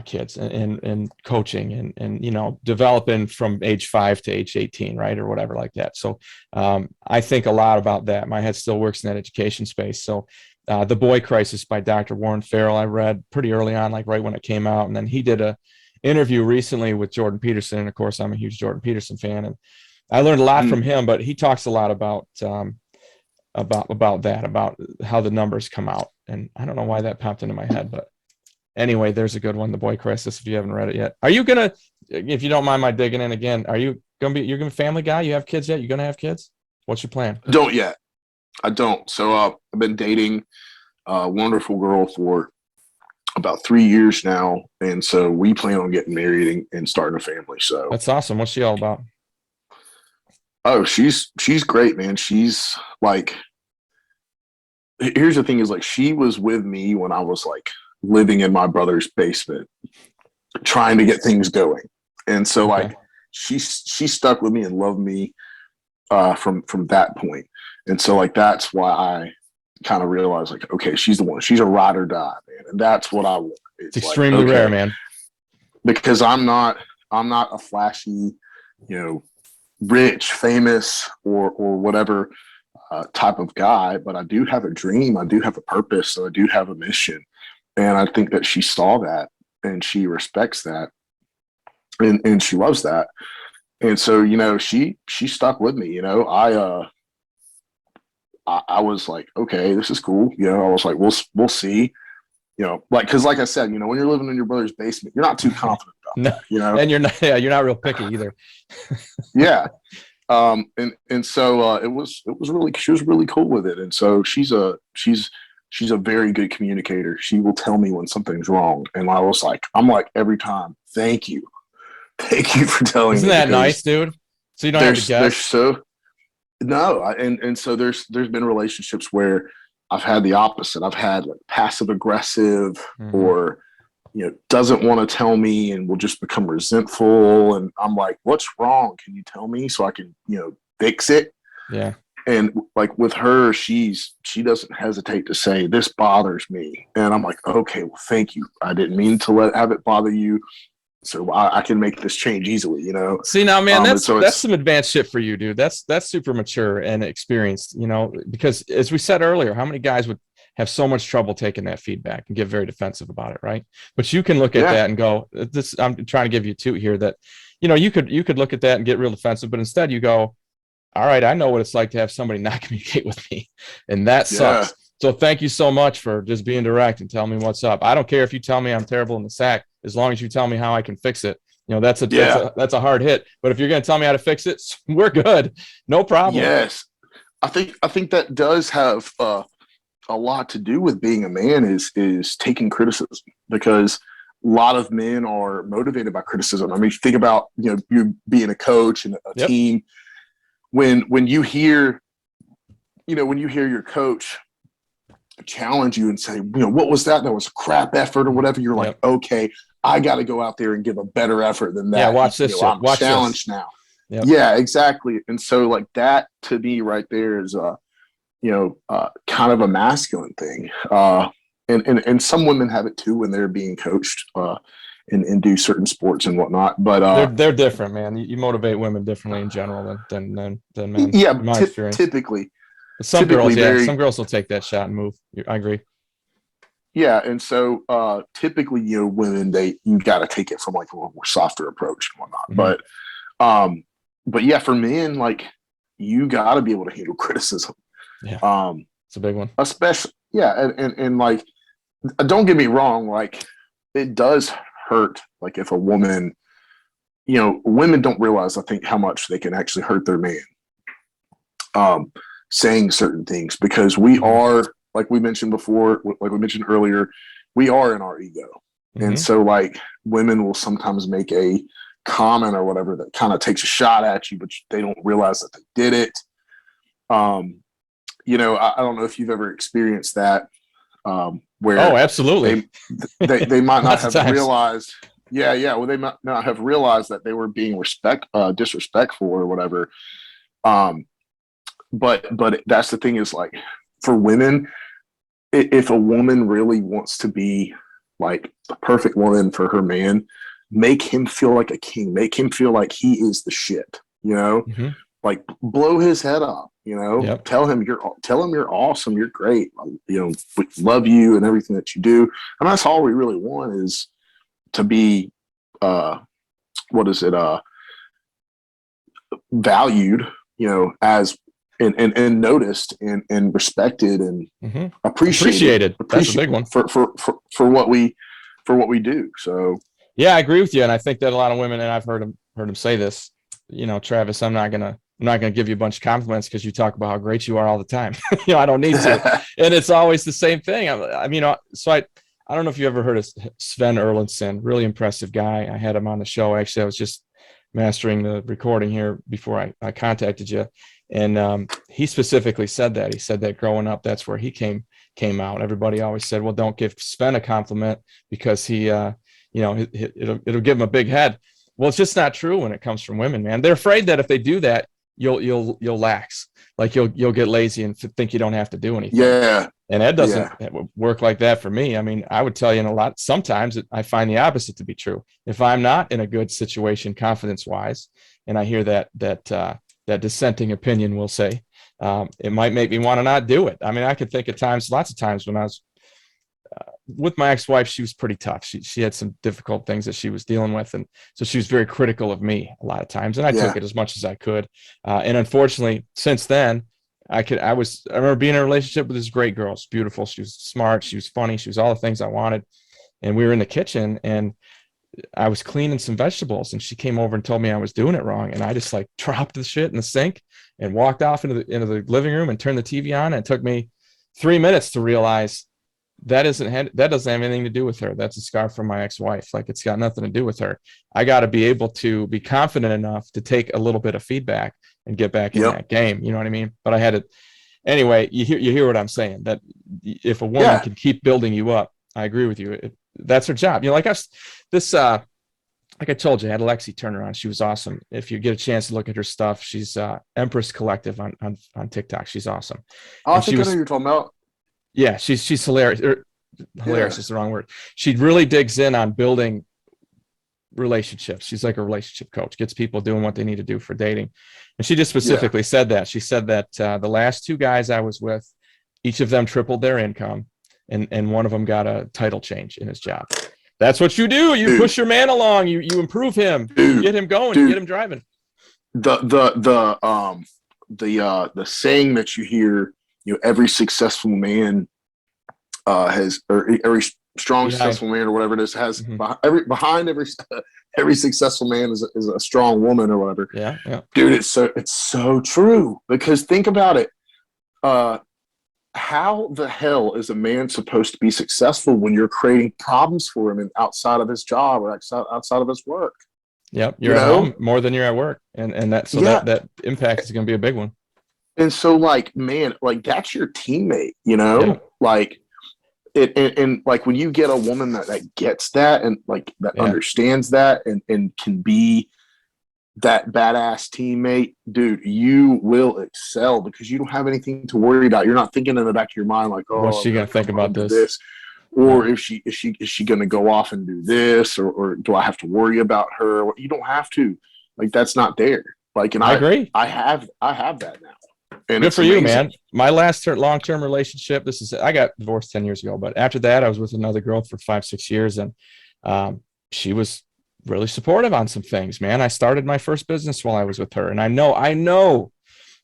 kids and coaching and developing from age 5 to age 18, right, or whatever like that. So I think a lot about that. My head still works in that education space. So The Boy Crisis by Dr. Warren Farrell, I read pretty early on, like right when it came out, and then he did a interview recently with Jordan Peterson, and of course I'm a huge Jordan Peterson fan, and I learned a lot from him. But he talks a lot about that, about how the numbers come out, and I don't know why that popped into my head, but anyway, there's a good one, The Boy Crisis, if you haven't read it yet. Are you gonna, if you don't mind my digging in again, you're gonna be a family guy? You have kids yet? You gonna have kids? What's your plan? Don't yet. I don't. So I've been dating a wonderful girl for about 3 years now, and so we plan on getting married and starting a family. So that's awesome. What's she all about? Oh, she's great, man. She's like, here's the thing, is like, she was with me when I was like living in my brother's basement, trying to get things going. And so like she stuck with me and loved me from that point. And so like, that's why I kind of realized like, okay, she's the one. She's a ride or die, man. And that's what I want. It's extremely rare, man. Because I'm not a flashy, rich, famous, or whatever type of guy, but I do have a dream. I do have a purpose. So I do have a mission. And I think that she saw that, and she respects that, and she loves that. And so, she stuck with me. I was like, okay, this is cool. I was like, we'll see. Like, because like I said, when you're living in your brother's basement, you're not too confident about No, that. and you're not real picky either. Yeah. And so it was really, she was really cool with it. And so she's a very good communicator. She will tell me when something's wrong. And I'm like every time, thank you. Thank you for telling Isn't me. that nice, dude? So you don't have to There's guess. so no, and so there's been relationships where I've had the opposite. I've had like passive aggressive or doesn't want to tell me and will just become resentful. And I'm like, what's wrong? Can you tell me so I can fix it? Yeah. And like with her, she doesn't hesitate to say, this bothers me. And I'm like, okay, well, thank you. I didn't mean to have it bother you. So I can make this change easily, See now, man, that's so some advanced shit for you, dude. That's super mature and experienced, because as we said earlier, how many guys would have so much trouble taking that feedback and get very defensive about it, right? But you can look at that and go, this, I'm trying to give you two here that, you could look at that and get real defensive, but instead you go, all right, I know what it's like to have somebody not communicate with me, and that sucks. Yeah. So thank you so much for just being direct and telling me what's up. I don't care if you tell me I'm terrible in the sack, as long as you tell me how I can fix it. That's a hard hit. But if you're going to tell me how to fix it, we're good. No problem. Yes. I think that does have a lot to do with being a man is taking criticism, because a lot of men are motivated by criticism. I mean, think about, you being a coach and a team. When you hear your coach challenge you and say, what was that? That was a crap effort or whatever. You're like, okay, I got to go out there and give a better effort than that. Yeah, watch this. I'm watch challenged this. now. Yep. Yeah, exactly. And so like that to me right there is kind of a masculine thing. And some women have it too when they're being coached and do certain sports and whatnot. But they're different, man. You motivate women differently in general than men. Yeah, in my experience. typically. But some girls, some girls will take that shot and move. I agree. Yeah, and so typically, women you got to take it from like a more softer approach and whatnot. Mm-hmm. But yeah, for men, like you got to be able to handle criticism. Yeah, it's a big one. Especially, yeah, and like, don't get me wrong, like it does hurt. Like if a woman, women don't realize, I think, how much they can actually hurt their man. Saying certain things, because we are, like we mentioned before, like we mentioned earlier, we are in our ego. Mm-hmm. And so like women will sometimes make a comment or whatever that kind of takes a shot at you, but they don't realize that they did it. I don't know if you've ever experienced that, where absolutely they might not have realized. Yeah. Well, they might not have realized that they were being disrespectful or whatever. But that's the thing is, like, for women, if a woman really wants to be like the perfect woman for her man, make him feel like a king, make him feel like he is the shit, mm-hmm. Like blow his head off, yep. Tell him you're awesome, you're great, we love you and everything that you do. And that's all we really want, is to be valued, as and noticed and respected and mm-hmm. appreciated. That's a big one for what we do. So yeah, I agree with you, and I think that a lot of women, and I've heard them say this. Travis, I'm not gonna give you a bunch of compliments because you talk about how great you are all the time. I don't need to, and it's always the same thing. So I don't know if you ever heard of Sven Erlandson, really impressive guy. I had him on the show. Actually, I was just mastering the recording here before I contacted you. And he specifically said that. He said that growing up, that's where he came out. Everybody always said, well, don't give Sven a compliment because he, it'll give him a big head. Well, it's just not true when it comes from women, man. They're afraid that if they do that, you'll lax, like you'll get lazy and think you don't have to do anything. Yeah. And that doesn't work like that for me. I mean, I would tell you sometimes I find the opposite to be true. If I'm not in a good situation, confidence wise, and I hear that dissenting opinion, we'll say, it might make me want to not do it. I mean, I could think of lots of times when I was with my ex-wife. She was pretty tough. She had some difficult things that she was dealing with. And so she was very critical of me a lot of times. And I took it as much as I could. And unfortunately, since then, I remember being in a relationship with this great girl. She's beautiful. She was smart. She was funny. She was all the things I wanted. And we were in the kitchen and I was cleaning some vegetables and she came over and told me I was doing it wrong. And I just like dropped the shit in the sink and walked off into the living room and turned the TV on. And it took me 3 minutes to realize that doesn't have anything to do with her. That's a scar from my ex-wife. Like, it's got nothing to do with her. I got to be able to be confident enough to take a little bit of feedback and get back in that game. You know what I mean? But I had to, anyway, you hear what I'm saying, that if a woman can keep building you up, I agree with you. That's her job. You know, like like I told you, I had Alexi turn her on. She was awesome. If you get a chance to look at her stuff, she's Empress Collective on TikTok. She's awesome. Oh, I think I know who you're talking about. Yeah, she's hilarious. Hilarious is the wrong word. She really digs in on building relationships. She's like a relationship coach, gets people doing what they need to do for dating. And she just specifically said that. She said that the last 2 guys I was with, each of them tripled their income, and one of them got a title change in his job. That's what you do. You push your man along. You improve him. You get him going. You get him driving. The saying that you hear, you know, every successful man has, or every strong successful man, or whatever it is, has behind every successful man is a strong woman, or whatever. Yeah. Dude, it's so true, because think about it. How the hell is a man supposed to be successful when you're creating problems for him and outside of his job or outside of his work? Yep, you're at home more than you're at work, and that impact is going to be a big one. And so, like, man, like, that's your teammate, you know, like it, and like when you get a woman that gets that and like that understands that and can be that badass teammate, dude, you will excel because you don't have anything to worry about. You're not thinking in the back of your mind like, oh, what's she gonna think about this? Or is she gonna go off and do this, or do I have to worry about her? You don't have to. Like, that's not there. Like, and I agree. I have that now. And good for you, man. My last long-term relationship, I got divorced 10 years ago, but after that I was with another girl for 5-6 years, and she was really supportive on some things, man. I started my first business while I was with her, and I know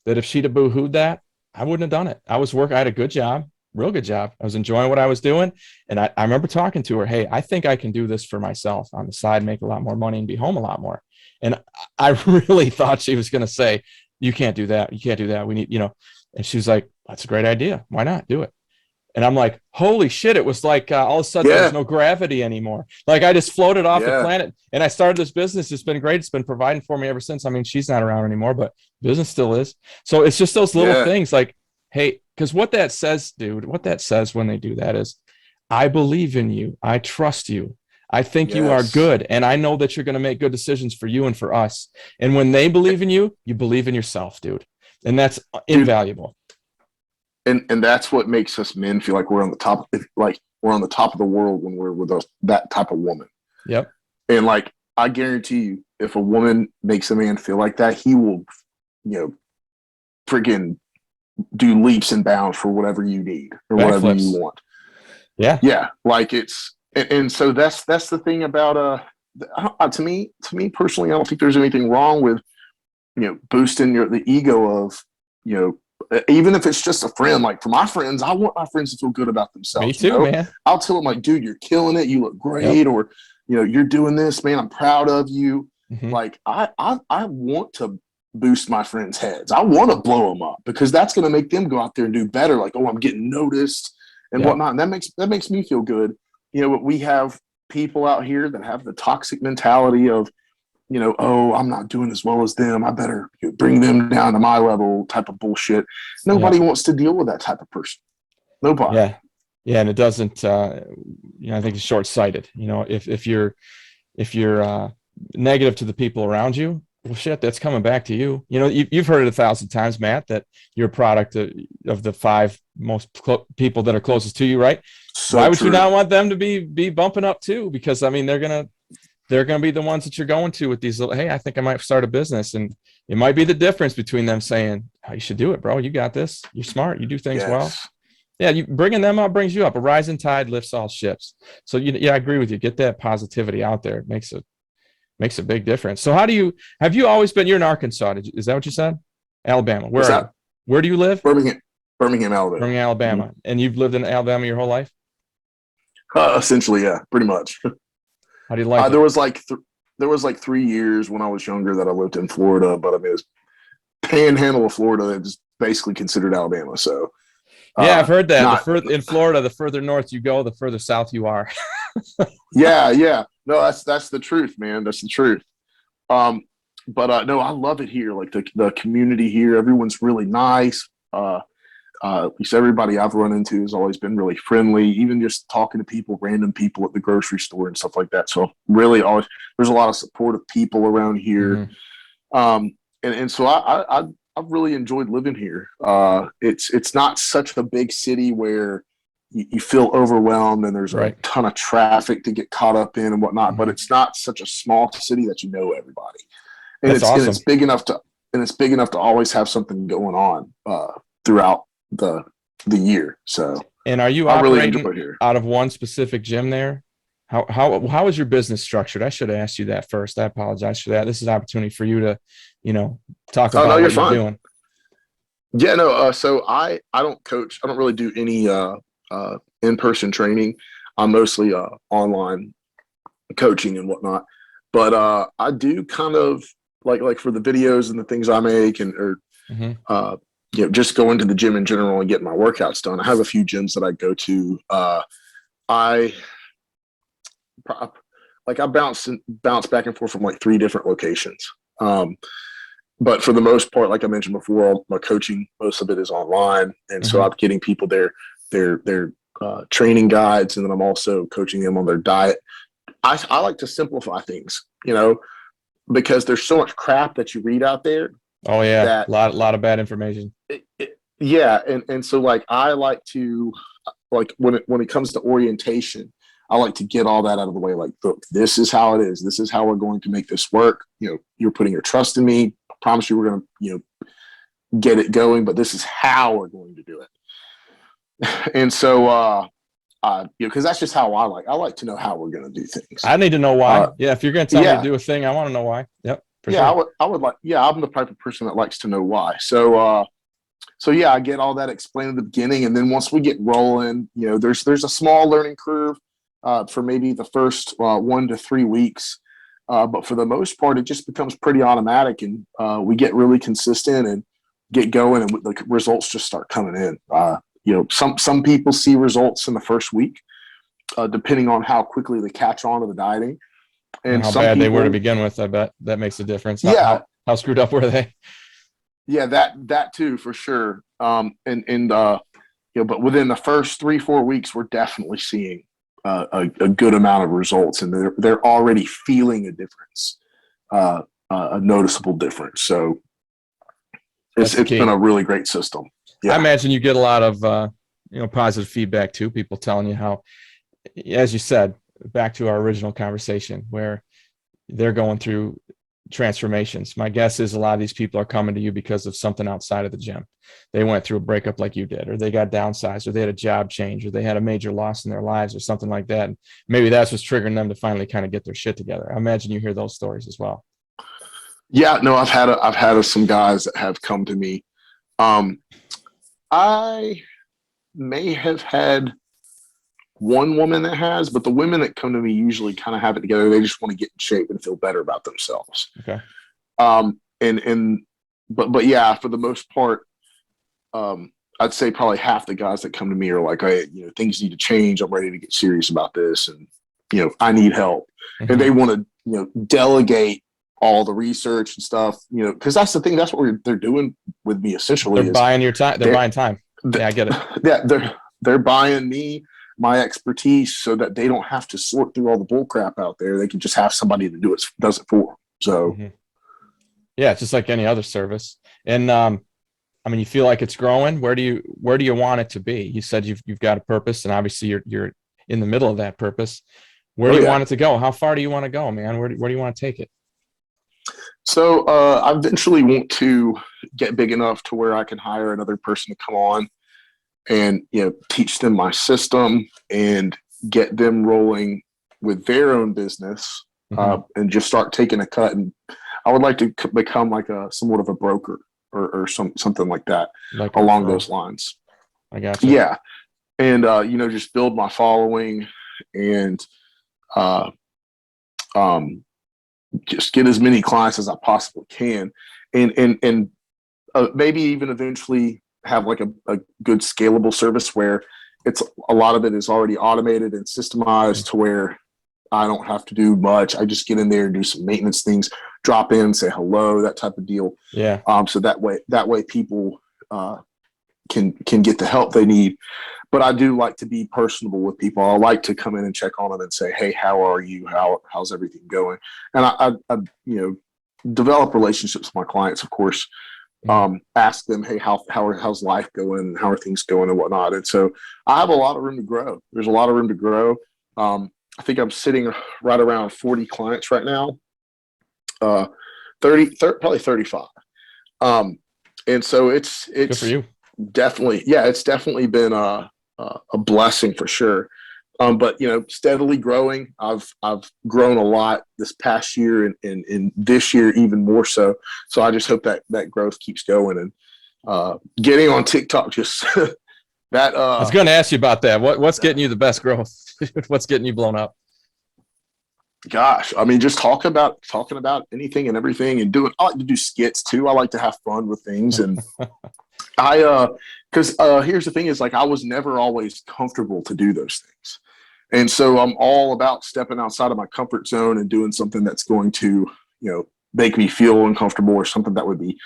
that if she'd have boo-hooed that, I wouldn't have done it. I had a good job, real good job. I was enjoying what I was doing, and I remember talking to her, hey, I think I can do this for myself on the side, make a lot more money, and be home a lot more. And I really thought she was going to say, you can't do that. You can't do that. We need, you know. And she was like, that's a great idea. Why not do it? And I'm like, holy shit. It was like all of a sudden there's no gravity anymore. Like, I just floated off the planet, and I started this business. It's been great. It's been providing for me ever since. I mean, she's not around anymore, but business still is. So it's just those little things like, hey, because what that says, dude, what that says when they do that is, I believe in you. I trust you. I think you are good, and I know that you're going to make good decisions for you and for us. And when they believe in you, you believe in yourself, dude. And that's invaluable. And that's what makes us men feel like we're on the top of the world when we're with that type of woman. Yep. And like, I guarantee you, if a woman makes a man feel like that, he will, you know, freaking do leaps and bounds for whatever you need or whatever you want. Yeah. Yeah. Like, it's, and so that's the thing about to me personally, I don't think there's anything wrong with, you know, boosting the ego of, you know, even if it's just a friend. Like, for my friends, I want my friends to feel good about themselves. Me too, man. I'll tell them, like, dude, you're killing it, you look great, or, you know, you're doing this, man, I'm proud of you. Like, I want to boost my friends' heads. I want to blow them up, because that's going to make them go out there and do better. Like, oh, I'm getting noticed and whatnot. And that makes me feel good. You know, we have people out here that have the toxic mentality of, you know, oh, I'm not doing as well as them, I better bring them down to my level type of bullshit. Nobody wants to deal with that type of person. Nobody. Yeah. And it doesn't, you know, I think it's short-sighted. You know, if you're negative to the people around you, well, shit, that's coming back to you. You know, you've heard it 1,000 times, Matt, that you're a product of the 5 most people that are closest to you, right? So why would you not want them to be bumping up too? Because, I mean, they're gonna be the ones that you're going to with these little, hey, I think I might start a business, and it might be the difference between them saying, oh, you should do it, bro. You got this. You're smart. You do things well. Yeah, you bringing them up brings you up. A rising tide lifts all ships. So I agree with you. Get that positivity out there. It makes a big difference. So have you always been, you're in Arkansas, is that what you said? Alabama. Where are you? Where do you live? Birmingham, Alabama. Birmingham, Alabama. Mm-hmm. And you've lived in Alabama your whole life? Essentially, yeah, pretty much. How do you like There it? was like there was like 3 years when I was younger that I lived in Florida, but I mean, it's panhandle of Florida. It's basically considered Alabama. So, Yeah, I've heard that. not In Florida, the further north you go, the further south you are. yeah, yeah. No, that's the truth, man. That's the truth. Um, but no, I love it here. Like the community here, everyone's really nice. At least everybody I've run into has always been really friendly. Even just talking to people, random people at the grocery store and stuff like that. So really, always there's a lot of supportive people around here. And so I've really enjoyed living here. It's not such a big city where you feel overwhelmed and there's a ton of traffic to get caught up in and whatnot. But it's not such a small city that you know everybody. And That's awesome. And it's big enough to always have something going on throughout the year. So, and are you operating out of one specific gym there? How is your business structured? I should have asked you that first. I apologize for that. This is an opportunity for you to, talk about what you're doing. Yeah, no. So I don't coach. I don't really do any in-person training. I'm mostly online coaching and whatnot. But I do kind of like for the videos and the things I make just going to the gym in general and getting my workouts done. I have a few gyms that I go to. I bounce back and forth from like 3 different locations. But for the most part, like I mentioned before, my coaching, most of it is online. And so I'm getting people their training guides, and then I'm also coaching them on their diet. I like to simplify things, because there's so much crap that you read out there. Oh yeah, a lot of bad information. Yeah, and so like I like to when it comes to orientation, I like to get all that out of the way. Like, look, this is how it is. This is how we're going to make this work. You're putting your trust in me. I promise you, we're going to get it going. But this is how we're going to do it. And so, because that's just how I like to know how we're going to do things. I need to know why. If you're going to tell me to do a thing, I want to know why. Yep. Sure. I would like. Yeah, I'm the type of person that likes to know why. So, I get all that explained at the beginning, and then once we get rolling, there's a small learning curve for maybe the first 1 to 3 weeks, but for the most part, it just becomes pretty automatic, and we get really consistent and get going, and the results just start coming in. Some people see results in the first week, depending on how quickly they catch on to the dieting. And how bad they were to begin with. I bet that makes a difference. How screwed up were they? Yeah, that too, for sure. But within the first 3-4 weeks, we're definitely seeing a good amount of results, and they're already feeling a difference, a noticeable difference. So it's been a really great system. Yeah. I imagine you get a lot of positive feedback too. People telling you how, as you said, back to our original conversation, where they're going through transformations. My guess is a lot of these people are coming to you because of something outside of the gym. They went through a breakup like you did, or they got downsized, or they had a job change, or they had a major loss in their lives, or something like that. And maybe that's what's triggering them to finally kind of get their shit together. I imagine you hear those stories as well. Yeah, no, I've had some guys that have come to me. I may have had one woman that has, but the women that come to me usually kind of have it together. They just want to get in shape and feel better about themselves. Okay. But yeah, for the most part, I'd say probably half the guys that come to me are like, hey, things need to change. I'm ready to get serious about this, and I need help. And they want to delegate all the research and stuff. Because that's the thing. That's what they're doing with me essentially. They're buying your time. They're buying time. Yeah, I get it. Yeah, they're buying me my expertise so that they don't have to sort through all the bull crap out there. They can just have somebody that does it for them. So yeah, it's just like any other service. And you feel like it's growing. Where do you want it to be? You said you've got a purpose, and obviously you're in the middle of that purpose. Where do you want it to go? How far do you want to go, man? Where do you want to take it? So I eventually want to get big enough to where I can hire another person to come on and teach them my system and get them rolling with their own business, and just start taking a cut. And I would like to become like somewhat of a broker. or something like that Like along referral. those lines. I got you. Yeah. And, just build my following and uh, um, just get as many clients as I possibly can. And maybe even eventually have like a good scalable service where it's a lot of it is already automated and systemized to where I don't have to do much. I just get in there and do some maintenance things, drop in, say hello, that type of deal. Yeah. So that way people can get the help they need. But I do like to be personable with people. I like to come in and check on them and say, "Hey, how are you? How's everything going?" And I develop relationships with my clients, of course. Ask them, "Hey, how's life going? How are things going and whatnot?" And so I have a lot of room to grow. There's a lot of room to grow. I think I'm sitting right around 40 clients right now. 30, probably 35. And so it's Good for you. definitely, yeah, it's definitely been a blessing for sure. But steadily growing. I've grown a lot this past year, and this year even more so. So I just hope that growth keeps going. And getting on TikTok just that. I was going to ask you about that. What's getting you the best growth? What's getting you blown up? Gosh, I mean, just talking about anything and everything, and doing. I like to do skits too. I like to have fun with things, and because here's the thing: is like I was never always comfortable to do those things. And so I'm all about stepping outside of my comfort zone and doing something that's going to, make me feel uncomfortable, or something that would be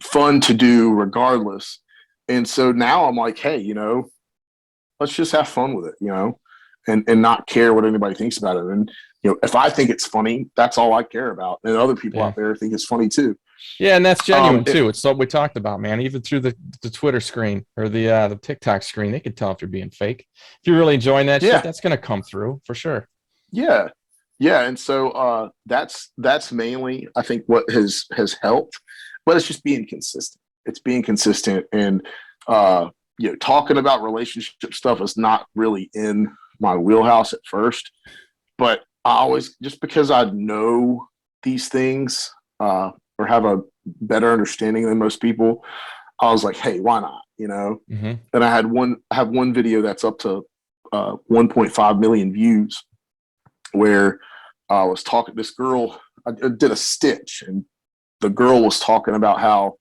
fun to do regardless. And so now I'm like, hey, let's just have fun with it, and not care what anybody thinks about it. And, if I think it's funny, that's all I care about. And other people out there think it's funny too. Yeah, and that's genuine too. It's what we talked about, man. Even through the Twitter screen or the TikTok screen, they can tell if you're being fake. If you're really enjoying that shit, that's going to come through for sure. Yeah, yeah, and so that's mainly I think what has helped, but it's just being consistent. It's being consistent, and talking about relationship stuff is not really in my wheelhouse at first, but I always, just because I know these things or have a better understanding than most people, I was like, hey, why not? Mm-hmm. And I have one video that's up to 1.5 million views, where I was talking, this girl, I did a stitch, and the girl was talking about how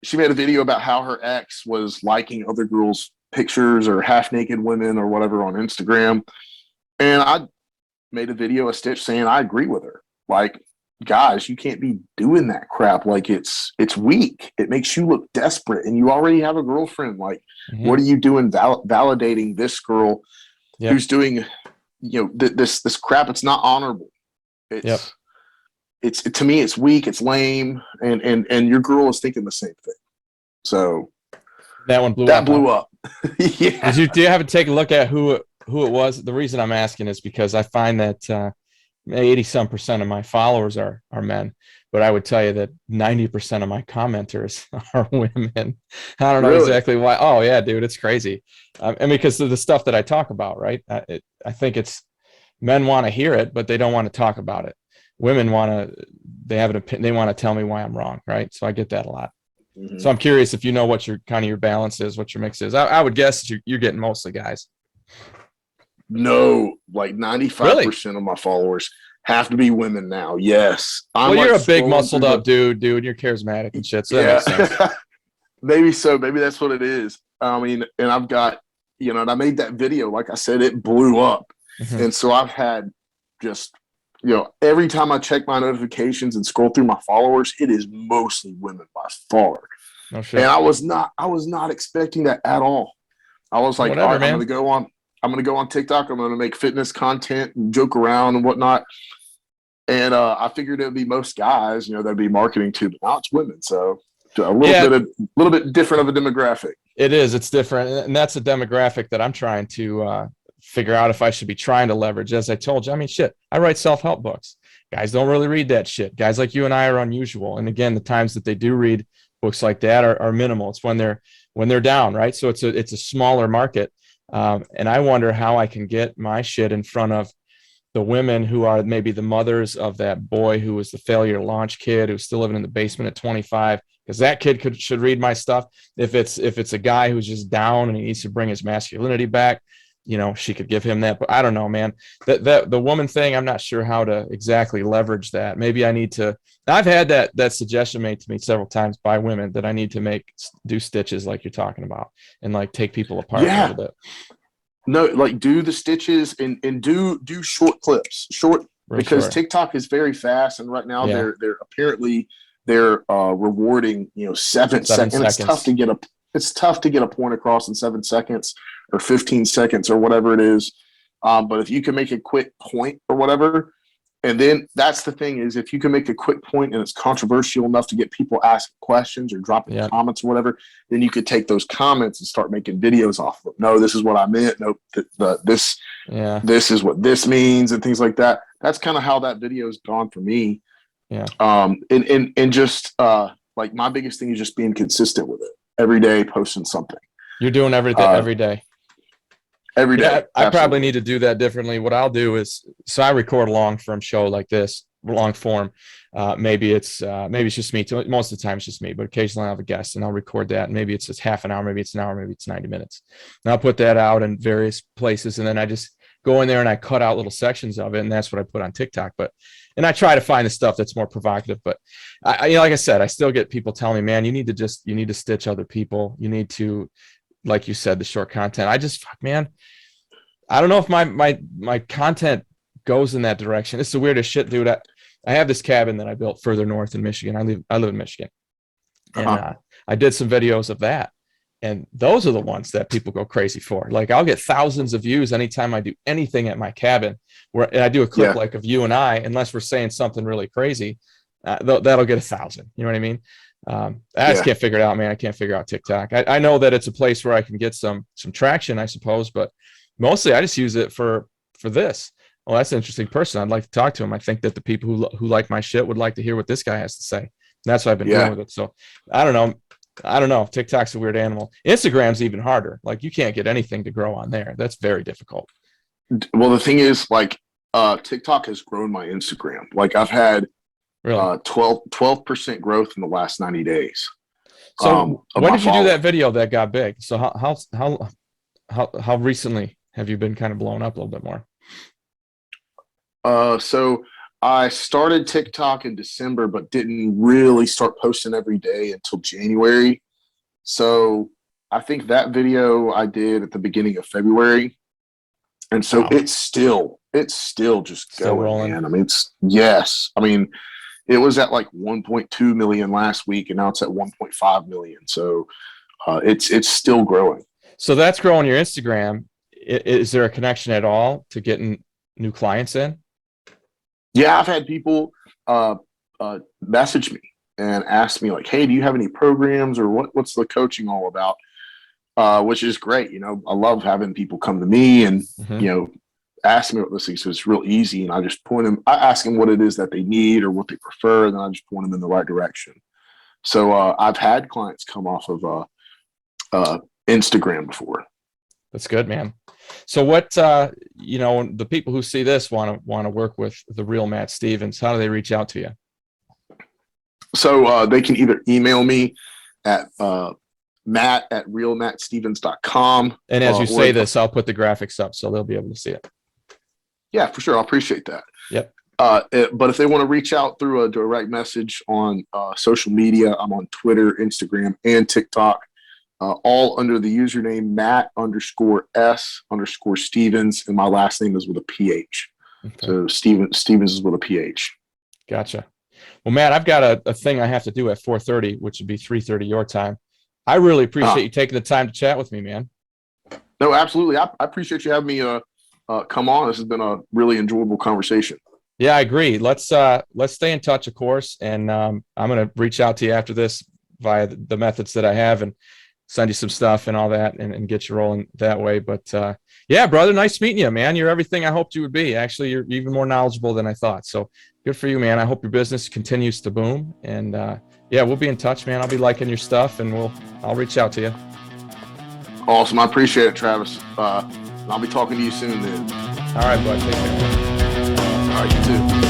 she made a video about how her ex was liking other girls' pictures or half naked women or whatever on Instagram. And I made a video, a stitch, saying I agree with her. Like, guys, you can't be doing that crap. Like, it's weak. It makes you look desperate, and you already have a girlfriend. Like, what are you doing validating this girl who's doing, this crap? It's not honorable. It's to me, it's weak, it's lame, and your girl is thinking the same thing. So that one blew up. Yeah. Do you have to take a look at who it was? The reason I'm asking is because I find that 80% of my followers are men, but I would tell you that 90% of my commenters are women. I don't know exactly why. Oh yeah, dude, it's crazy. And because of the stuff that I talk about, right? I think it's men want to hear it, but they don't want to talk about it. Women they have an opinion. They want to tell me why I'm wrong, right? So I get that a lot. Mm-hmm. So I'm curious if you know what your kind of your balance is, what your mix is. I would guess you're getting mostly guys. No, like 95% of my followers have to be women now. Yes. Well, you're a big muscled up dude. You're charismatic and shit. So that makes sense. Maybe so. Maybe that's what it is. I mean, and I've got, and I made that video, like I said, it blew up. Mm-hmm. And so I've had just, every time I check my notifications and scroll through my followers, it is mostly women by far. No shit. And I was not expecting that at all. I was like, all right, I'm going to go on TikTok. I'm going to make fitness content and joke around and whatnot. And I figured it would be most guys, that'd be marketing to, but now it's women. So a little bit different of a demographic. It is. It's different. And that's a demographic that I'm trying to figure out if I should be trying to leverage. As I told you, I mean, shit, I write self-help books. Guys don't really read that shit. Guys like you and I are unusual. And again, the times that they do read books like that are minimal. It's when they're down, right? So it's a smaller market. And I wonder how I can get my shit in front of the women who are maybe the mothers of that boy who was the failure to launch kid, who's still living in the basement at 25, because that kid should read my stuff. If it's a guy who's just down and he needs to bring his masculinity back, she could give him that. But I don't know, man. That the woman thing, I'm not sure how to exactly leverage that. Maybe I need to. I've had that suggestion made to me several times by women that I need to do stitches like you're talking about, and like take people apart a little bit. No, like do the stitches and do short clips, because short. TikTok is very fast, and right now they're apparently rewarding 7 seconds. And it's tough to get a point across in 7 seconds or 15 seconds or whatever it is. But if you can make a quick point or whatever, and then that's the thing is if you can make a quick point and it's controversial enough to get people asking questions or dropping comments or whatever, then you could take those comments and start making videos off of them. No, this is what I meant. No, this is what this means and things like that. That's kind of how that video's gone for me. Yeah. And just like my biggest thing is just being consistent with it. Every day posting something. You're doing everything every day. Every day. Yeah, I probably need to do that differently. What I'll do is, so I record a long form show like this, long form. Maybe it's just me. Most of the time it's just me, but occasionally I'll have a guest and I'll record that. And maybe it's just half an hour, maybe it's an hour, maybe it's 90 minutes. And I'll put that out in various places. And then I just go in there and I cut out little sections of it. And that's what I put on TikTok. And I try to find the stuff that's more provocative. But like I said, I still get people telling me, man, you need to stitch other people. You need to, like you said, the short content. Man, I don't know if my content goes in that direction. It's the weirdest shit, dude. I have this cabin that I built further north in Michigan. I live in Michigan, and I did some videos of that, and those are the ones that people go crazy for. Like I'll get thousands of views anytime I do anything at my cabin, and I do a clip like of you and I, unless we're saying something really crazy, that'll get 1,000. You know what I mean? I just can't figure it out, man. I can't figure out TikTok. I know that it's a place where I can get some traction, I suppose, but mostly I just use it for this. Well, that's an interesting person. I'd like to talk to him. I think that the people who like my shit would like to hear what this guy has to say. And that's what I've been doing with it. So I don't know. TikTok's a weird animal. Instagram's even harder. Like you can't get anything to grow on there. That's very difficult. Well, the thing is, like, TikTok has grown my Instagram. Like I've had 12% growth in the last 90 days. So when did you do that video that got big? So how recently have you been kind of blown up a little bit more? So I started TikTok in December, but didn't really start posting every day until January. So I think that video I did at the beginning of February. And so it's still just going, rolling. Man. I mean, it was at like 1.2 million last week, and now it's at 1.5 million. So it's still growing. So that's growing your Instagram. Is there a connection at all to getting new clients in? Yeah, I've had people message me and ask me like, hey, do you have any programs or what's the coaching all about? Which is great. I love having people come to me and, ask me what this is. So it's real easy. And I just I ask them what it is that they need or what they prefer. And then I just point them in the right direction. So I've had clients come off of Instagram before. That's good, man. So what, the people who see this want to work with the real Matt Stephens, how do they reach out to you? So they can either email me at matt@realmattstephens.com. And as you say this, I'll put the graphics up so they'll be able to see it. Yeah, for sure. I appreciate that. Yep. But if they want to reach out through a direct message on social media, I'm on Twitter, Instagram, and TikTok, all under the username Matt_S_Stephens, and my last name is with a PH. Okay. So Stephens is with a PH. Gotcha. Well, Matt, I've got a thing I have to do at 4:30, which would be 3:30 your time. I really appreciate you taking the time to chat with me, man. No, absolutely. I appreciate you having me come on. This has been a really enjoyable conversation. Yeah, I agree. Let's stay in touch, of course. And I'm going to reach out to you after this via the methods that I have and send you some stuff and all that and get you rolling that way. But yeah, brother, nice meeting you, man. You're everything I hoped you would be. Actually, you're even more knowledgeable than I thought. So good for you, man. I hope your business continues to boom. And yeah, we'll be in touch, man. I'll be liking your stuff and I'll reach out to you. Awesome. I appreciate it, Travis. I'll be talking to you soon then. All right, bud. Take care. All right, you too.